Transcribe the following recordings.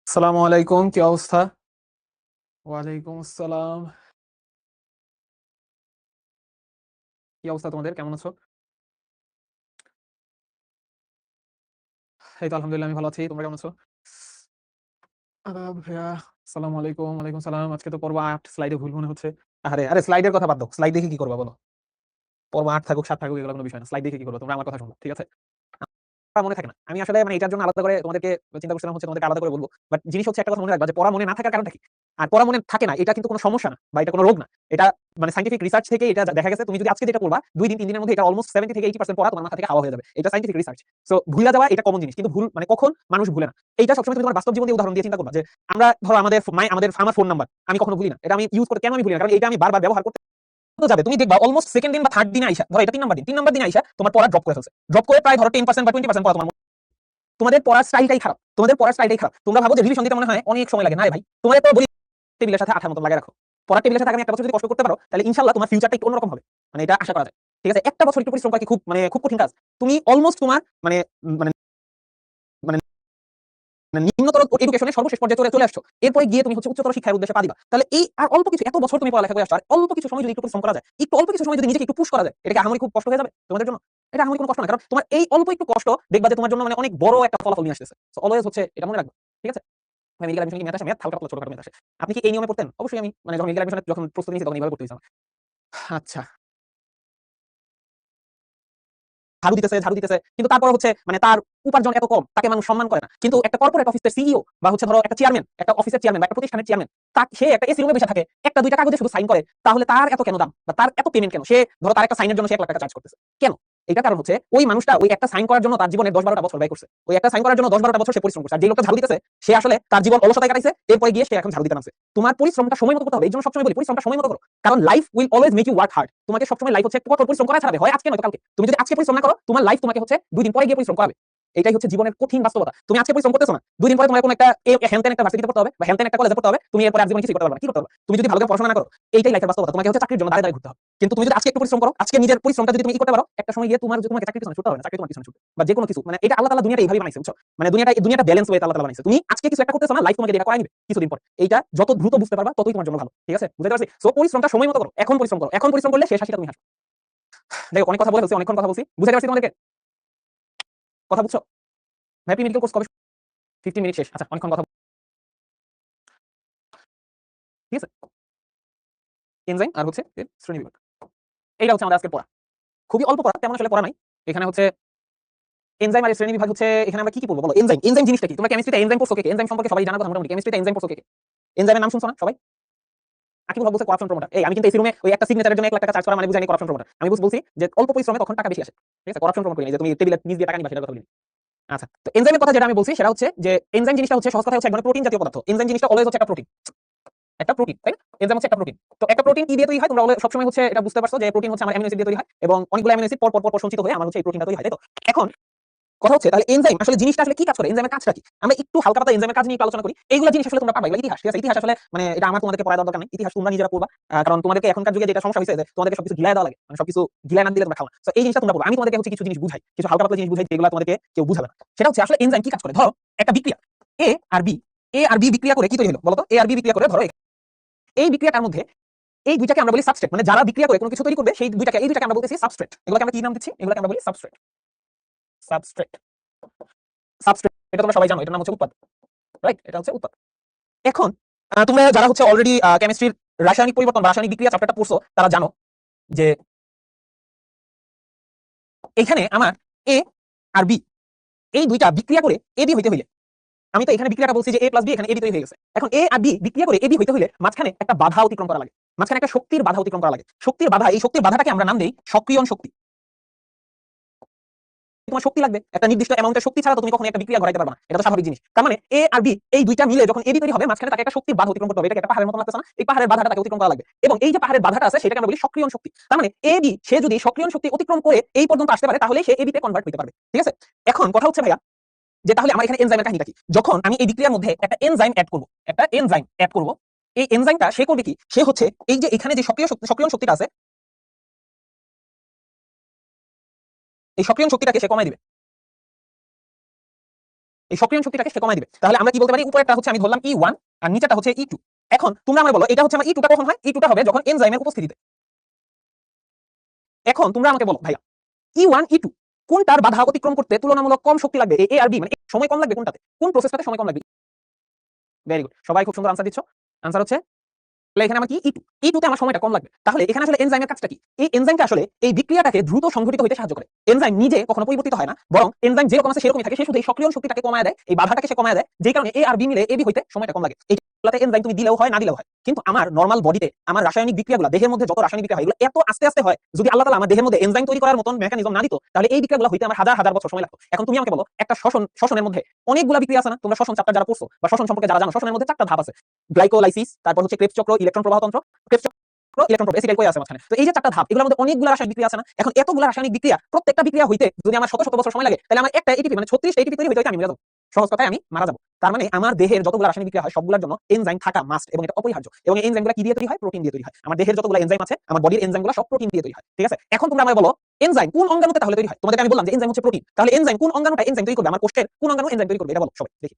আসসালামু আলাইকুম, কি অবস্থা? ওয়ালাইকুম আসসালাম। কি অবস্থা তোমাদের? কেমন আছো? এই তো আলহামদুলিল্লাহ আমি ভালো আছি। তোমরা কেমন আছো? ভাইয়া আসসালামু আলাইকুম। ওয়ালাইকুম সালাম। আজকে তো পর্ব ৮ স্লাইডে ভুল মনে হচ্ছে। আরে স্লাইডের কথা বাদ দাও। স্লাইড দেখে কি করবা বলো? পর্ব ৮ থাকুক ৭ থাকুক এগুলো কোনো বিষয় না। স্লাইড দেখে কি করবা? তোমরা আমার কথা শোনো। ঠিক আছে? মনে থাকে না। আমি আসলে মানে এটার জন্য আলাদা করে তোমাদেরকে চিন্তা করছিলাম হচ্ছে তোমাদেরকে আলাদা করে বলব। বাট জিনিস হচ্ছে একটা কথা মনে রাখবা যে পড়া মনে না থাকার কারণটা কি? আর পড়া মনে থাকে না এটা কিন্তু কোনো সমস্যা না বা এটা কোনো রোগ না। এটা মানে সায়েন্টিফিক রিসার্চ থেকে এটা দেখা গেছে তুমি যদি আজকে যেটা পড়বা ২ দিন ৩ দিনের মধ্যে এটা অলমোস্ট 70 থেকে 80% পড়া তোমার মাথা থেকে হাওয়া হয়ে যাবে। এটা সায়েন্টিফিক রিসার্চ। সো ভুলে যাওয়া এটা কমন জিনিস। কিন্তু ভুল মানে কখন মানুষ ভুলে না। এইটা সবসময় তুমি তোমার বাস্তব জীবন দিয়ে উদাহরণ দিয়ে চিন্তা করবা যে আমরা ধরো আমার ফোন নাম্বার আমি কখনো ভুলি না। এটা আমি ইউজ করতে কেন আমি ভুলি না? কারণ এটা আমি বারবার ব্যবহার করতে যাবে তুমি দেখবা অলমোস্ট সেকেন্ড দিন বা থার্ড দিনে আইসা ধরো এটা ৩ নাম্বার দিন। ৩ নাম্বার দিনে আইসা তোমার পড়া ড্রপ করে ফেলছে। ড্রপ করে প্রায় ধরো 10% বা 20% পড়া তোমার তোমাদের পড়ার স্টাইলটাই খারাপ। তোমাদের পড়ার স্টাইলটাই খারাপ। তোমরা ভাবো যে রিভিশন দিতে মনে হয় অনেক সময় লাগে। না রে ভাই। তোমাদের তো বলি টেবিলের সাথে আঠার মতো লাগিয়ে রাখো। পড়ার টেবিলের সাথে আগামী ১ বছর যদি কষ্ট করতে পারো, তাহলে ইনশাআল্লাহ তোমার ফিউচারটা একটু অন্যরকম হবে। মানে এটা আশা করা যায়। ঠিক আছে? একটা বছর একটু পরিশ্রম করা কি খুব মানে খুব কঠিন কাজ? তুমি অলমোস্ট তোমার মানে মানে মানে নিম্নতর এডুকেশনের সর্বশেষ পর্যায়ে চলে আসছো। এরপরে গিয়ে তুমি হচ্ছে উচ্চতর শিক্ষার উদ্দেশ্যে পা দিবা। তাহলে এই আর অল্প কিছু এত বছর তুমি পড়ালেখা করে আসছো। আর অল্প কিছু সময় যদি একটু পরিশ্রম করা যায়, একটু অল্প কিছু সময় যদি নিজেকে একটু পুশ করা যায়, এটা কি আহামরি খুব কষ্ট হয়ে যাবে তোমাদের জন্য? এটা আহামরি কোনো কষ্ট না। কারণ তোমার এই অল্প একটু কষ্ট দেখবা যে তোমার জন্য মানে অনেক বড় একটা ফলাফল নিয়ে আসতেছে। সো অলওয়েজ হচ্ছে এটা মনে রাখবা। ঠিক আছে? মেডিকেল অ্যাডমিশন কি ম্যাথ আসে? ম্যাথ হালকা পাতলা ছোটখাটো ম্যাথ আসে। আপনি কি এই নিয়মে পড়তেন? অবশ্যই আমি মানে যখন মেডিকেল অ্যাডমিশনে যখন প্রস্তুতি নিয়েছি তখন এইভাবে পড়তে হইছে আমার। আচ্ছা। ঝাড়ু দিতেছে। কিন্তু তারপর হচ্ছে মানে তার উপার্জন এত কম, তাকে মানুষ সম্মান করে না। কিন্তু একটা কর্পোরেট অফিসের সিইও বা হচ্ছে ধরো একটা চেয়ারম্যান, একটা অফিসের চেয়ারম্যান বা একটা প্রতিষ্ঠানের চেয়ারম্যান, সে একটা এসি রুমে বসে থাকে, একটা দুইটা কাগজে শুধু সাইন করে। তাহলে তার এত কেন দাম? বা তার এত পেমেন্ট কেন? সে ধরো তার একটা সাইনের জন্য সে ১ লাখ টাকা চার্জ করতেছে। কেন? এটার কারণ হচ্ছে ওই মানুষটা ওই একটা সাইন করার জন্য তার জীবনের ১০-১২টা বছর ব্যয় করছে। ওই একটা সাইন করার জন্য ১০-১২টা বছর সে পরিশ্রম করছে। আর যে লোকটা ঝাড়ু দিতেছে সে আসলে তার জীবন অলসতায় কাটাইছে, এরপরে গিয়ে সে এখন ঝাড়ু দিতে নামছে। তোমার পরিশ্রমটা সময় মতো করতে হবে। এইজন্য সবসময় বলি পরিশ্রমটা সময় মতো করো। কারণ life will always make you work hard. তোমাকে সবসময় লাইফ হচ্ছে কঠোর পরিশ্রম করা ছাড়াবে। হয় আজকে নয়তো কালকে। তুমি যদি আজকে পরিশ্রম না করো, তোমার লাইফ তোমাকে হচ্ছে ২ দিন পরে গিয়ে পরিশ্রম করাবে। এটাই হচ্ছে জীবনের কঠিন বাস্তবতা। তুমি আজকে পরিশ্রম করতেছো না। ২ দিন পরে তোমার কোনো একটা হ্যানত্যান একটা ভার্সিটিতে পড়তে হবে বা হ্যানত্যান একটা কলেজে পড়তে হবে। তুমি এরপরে আর জীবনে কিছুই করতে পারবে না। কি করতে হবে? তুমি যদি ভালো করে পড়াশোনা না করো, এইটাই লাইফের বাস্তবতা। তোমাকে হচ্ছে চাকরির জন্য দাঁড়িয়ে ঘুরতে হবে। কিন্তু তুমি যদি আজকে একটু পরিশ্রম করো, আজকে নিজের পরিশ্রমটা যদি তুমি করতে পারো, একটা সময় গিয়ে তোমাকে চাকরির পিছনে ছুটতে হবে না। চাকরি তোমার পিছনে ছুটবে। বা যেকোনো কিছু মানে এটা আল্লাহ তাআলা দুনিয়াটা এইভাবে বানাইছে, বুঝছো? মানে দুনিয়াটা ব্যালেন্স ওয়েতে আল্লাহ তাআলা বানাইছে। তুমি আজকে কিছু একটা করতেছো না, লাইফ তোমাকে এটা করাই নিবে কিছুদিন পর। এইটা যত দ্রুত বুঝতে পারবা ততই তোমার জন্য ভালো। ঠিক আছে? বুঝতে পারছি? সো পরিশ্রমটা সময় মতো করো। এখন পরিশ্রম করো। এখন পরিশ্রম করলে শেষ হাসিটা তুমি হাসবে। দেখো অনেক কথা বলে ফেলছি, অনেকক্ষণ কথা বলছি। বুঝাতে পারছি তোমাদেরকে? কথা বুঝছো? ভাই আপনি মেডিকেল কোর্স কবে 15 মিনিট শেষ। আচ্ছা অনেকক্ষণ কথা ঠিক আছে? এনজাইম আর হচ্ছে এর শ্রেণীবিভাগ। এইটা হচ্ছে আমাদের আজকের পড়া। খুবই অল্প পড়া, তেমন আসলে পড়া নাই। এখানে হচ্ছে এনজাইম আর শ্রেণীবিভাগ হচ্ছে এখানে আমরা কি পড়বো বলো? এনজাইম জিনিসটা কি? তোমরা কেমিস্ট্রিতে এনজাইম পড়ছো কে? এনজাইম সম্পর্কে সবাই জানার কথা মোটামুটি। কেমিস্ট্রিতে এনজাইম পড়ছো কে? এনজাইমের নাম শুনছো না সবাই? আকিবুল হক বলছে করাপশন প্রমোটার। এই আমি কিন্তু এসি রুমে ওই একটা সিগনেচারের জন্য ১ লাখ টাকা চার্জ করা মানে বুঝাই করাপশন প্রমোটার। আমি বলছি যে অল্প পরিশ্রমে তখন টাকা বেশি আসে। ঠিক আছে? করাপশন প্রমোট করি না যে তুমি টেবিলের নিচ দিয়ে টাকা নিবা সেটার কথা বলিনি। আচ্ছা। তো এনজাইমের কথা যেটা আমি বলছি সেটা হচ্ছে যে এনজাইম জিনিসটা হচ্ছে সহজ কথা হচ্ছে এক ধরনের প্রোটিন জাতীয় পদার্থ। এনজাইম জিনিসটা অলওয়েজ হচ্ছে একটা প্রোটিন। একটা প্রোটিন, তাই না? এনজাইম হচ্ছে একটা প্রোটিন। তো একটা প্রোটিন কি দিয়ে তৈরি হয়? তোমরা সবসময় হচ্ছে এটা বুঝতে পারছো যে প্রোটিন হচ্ছে আমার অ্যামিনো এসিড দিয়ে তৈরি হয় এবং অনেকগুলো অ্যামিনো এসিড পর সঞ্চিত হয়ে আমার হচ্ছে এই প্রোটিনটা তৈরি হয়, তাই তো? এখন কথা হচ্ছে তাহলে এনজাইম আসলে জিনিসটা আসলে কি কাজ করে? এনজাইমের কাজটা কি? আমরা একটু হালকা পাতলা এনজাইমের কাজ নিয়ে একটু আলোচনা করি। এইগুলা জিনিস আসলে তোমরা পারবা। এগুলা ইতিহাস, ঠিক আছে? ইতিহাস আসলে মানে এটা আমার তোমাদেরকে পড়ায় দেওয়ার দরকার নেই। ইতিহাস তোমরা নিজেরা পড়বা। কারণ তোমাদেরকে এখনকার যুগে যেটা সমস্যা হইছে যে তোমাদেরকে সবকিছু গিলায় দেওয়া লাগে। মানে সবকিছু গিলায় না দিলে তোমরা খাও না। সো এই জিনিসটা তোমরা পড়বা। আমি তোমাদেরকে হচ্ছে কিছু জিনিস বুঝাই। কিছু হালকা পাতলা জিনিস বুঝাই যেগুলা তোমাদেরকে কেউ বুঝাবে না। সেটা হচ্ছে আসলে এনজাইম কি কাজ করে? ধরো একটা বিক্রিয়া এ আর বি, এ আর বি বিক্রিয়া করে কি তৈরি হলো? বলো তো? এ আর বি বিক্রিয়া করে ধরো এই বিক্রিয়াটার মধ্যে এই দুইটাকে আমরা বলি সাবস্ট্রেট। মানে যারা বিক্রিয়া করে কোনো কিছু তৈরি করবে সেই দুইটাকে এই দুইটাকে আমরা বলতেছি সাবস্ট্রেট। এগুলোকে আমরা কি নাম দিচ্ছি? এগুলোকে আমরা বলি সাবস্ট্রেট। সাবস্ট্রেট। সাবস্ট্রেট এটা তোমরা সবাই জানো। এটার নাম হচ্ছে উৎপাদ। রাইট? এটা হচ্ছে উৎপাদ। এখন তোমরা যারা হচ্ছে অলরেডি কেমিস্ট্রির রাসায়নিক পরিবর্তন বা রাসায়নিক বিক্রিয়া চ্যাপ্টারটা পড়ছো তারা জানো যে এখানে আমার এ আর বি এই দুইটা বিক্রিয়া করে এ বি হইতে হইলে আমি তো এখানে বিক্রিয়াটা বলছি যে এ প্লাস বি এখানে এ বি তৈরি হয়ে গেছে। এখন এ আর বি বিক্রিয়া করে এ বি হইতে হইলে মাঝখানে একটা বাধা অতিক্রম করা লাগে। মাঝখানে একটা শক্তির বাধা অতিক্রম করা লাগে। শক্তির বাধা, এই শক্তির বাধাটাকে আমরা নাম দেই সক্রিয়ণ শক্তি। তোমার শক্তি লাগবে, একটা নির্দিষ্ট অ্যামাউন্টের শক্তি ছাড়া তো তুমি কখনো একটা বিক্রিয়া ঘটাইতে পারবে না। এটা তো স্বাভাবিক জিনিস। তার মানে এ আর বি এই দুইটা মিলে যখন এ বি তৈরি হবে মাঝখানে তাকে একটা শক্তির বাধা অতিক্রম করতে হবে। এটাকে একটা পাহাড়ের মতো লাগতেছে না? এই পাহাড়ের বাধাটা তাকে অতিক্রম করা লাগবে। এবং এই যে পাহাড়ের বাধাটা আছে সেটাকে আমরা বলি সক্রিয়ণ শক্তি। তার মানে এ বি সে যদি সক্রিয়ণ শক্তি অতিক্রম করে এই পর্যন্ত আসতে পারে তাহলে সে এ বি তে কনভার্ট হতে পারবে। ঠিক আছে? এখন কথা হচ্ছে ভাইয়া যে তাহলে আমার এখানে এনজাইমের কাহিনীটা কি? যখন আমি এই বিক্রিয়ার মধ্যে একটা এনজাইম এড করব, একটা এনজাইম এড করব, এই এনজাইমটা সে করবে কি? সে হচ্ছে এই যে এখানে যে সক্রিয়ণ শক্তিটা আছে, এই সক্রিয়ণ শক্তিটাকে সে কমায় দিবে। এই সক্রিয়ণ শক্তিটাকে সে কমায় দিবে। তাহলে আমরা কি বলতে পারি, উপরেরটা হচ্ছে আমি ধরলাম E1 আর নিচেরটা হচ্ছে E2। এখন তোমরা আমাকে বলো এটা হচ্ছে আমার E2টা কখন হয়? E2টা হবে যখন এনজাইমের উপস্থিতিতে। এখন তোমরা আমাকে বলো ভাইয়া E1 E2 কোনটার বাধা অতিক্রম করতে তুলনামূলক কম শক্তি লাগবে? এ আর বি মানে সময় কম লাগবে কোনটাতে? কোন প্রসেসটাতে সময় কম লাগবে? ভেরি গুড, সবাই খুব সুন্দর আনসার দিচ্ছ। আনসার হচ্ছে তাহলে এখানে আমার কি E2 তে আমার সময়টা কম লাগবে। তাহলে এখানে আসলে এনজাইমের কাজটা কি? এই এনজাইমটা আসলে এই বিক্রিয়াটাকে দ্রুত সংঘটিত হতে সাহায্য করে। এনজাইম নিজে কখনো পরিবর্তিত হয় না, বরং এনজাইম যেরকম আছে সেরকমই থাকে, সে শুধু এই সক্রিয়ণ শক্তিটাকে কমায় দেয়, এই বাধাটাকে সে কমায় দেয়, যেই কারণে এ আর বি মিলে এবি হইতে সময়টা কম লাগে। এইগুলাতে এনজাইম তুমি দিলেও হয় না দিলেও হয়। কিন্তু আমার নরমাল বডিতে আমার রাসায়নিক বিক্রিয়াগুলো, দেহের মধ্যে যত রাসায়নিক বিক্রিয়া হয় এগুলো এত আস্তে আস্তে হয়, যদি আল্লাহ তাআলা আমার দেহের মধ্যে এনজাইম তৈরি করার মতন মেকানিজম না দিত, তাহলে এই বিক্রিয়াগুলো হইতে আমার হাজার হাজার বছর সময় লাগতো। এখন তুমি আমাকে বলো একটা শ্বসনের মধ্যে অনেকগুলা বিক্রিয়া আছে না? তোমরা শ্বসন চ্যাপ্টার যারা পড়ছো বা শ্বসন সম্পর্কে যারা জানো, শ্বসনের মধ্যে 4টা ধাপ আছে। গ্লাইকোলাইসিস, তারপর হচ্ছে ক্রেবস চক্র, ইলেকট্রন প্রবাহতন্ত্র, Krebs electron probe, acetyl CoA আছে মাঝখানে। তো এই যে 4টা ধাপ, এগুলোর মধ্যে অনেকগুলো রাসায়নিক বিক্রিয়া আছে না? এখন এতগুলো রাসায়নিক বিক্রিয়া, প্রত্যেকটা বিক্রিয়া হইতে যদি আমার শত শত বছর সময় লাগে, তাহলে আমার একটা এটিপি মানে 36টা এটিপি তৈরি হইতে আমি মরে যাব। সহজ কথায় আমি মারা যাব। তার মানে আমার দেহের যতগুলো রাসায়নিক বিক্রিয়া হয় সবগুলোর জন্য এনজাইম থাকা মাস্ট এবং এটা অপরিহার্য। এবং এই এনজাইমগুলো কি দিয়ে তৈরি হয়? প্রোটিন দিয়ে তৈরি হয়। আমার দেহের যতগুলো এনজাইম আছে, আমার বডির এনজাইমগুলো সব প্রোটিন দিয়ে তৈরি হয়। ঠিক আছে? এখন তোমরা আমায় বলো এনজাইম কোন অঙ্গাণুতে তাহলে তৈরি হয়? তোমাদেরকে আমি বললাম যে এনজাইম হচ্ছে প্রোটিন। তাহলে এনজাইম কোন অঙ্গাণুটা এনজাইম তৈরি করবে? আমার কোষের কোন অঙ্গাণু এনজাইম তৈরি করবে? এটা বলো সবাই দেখি।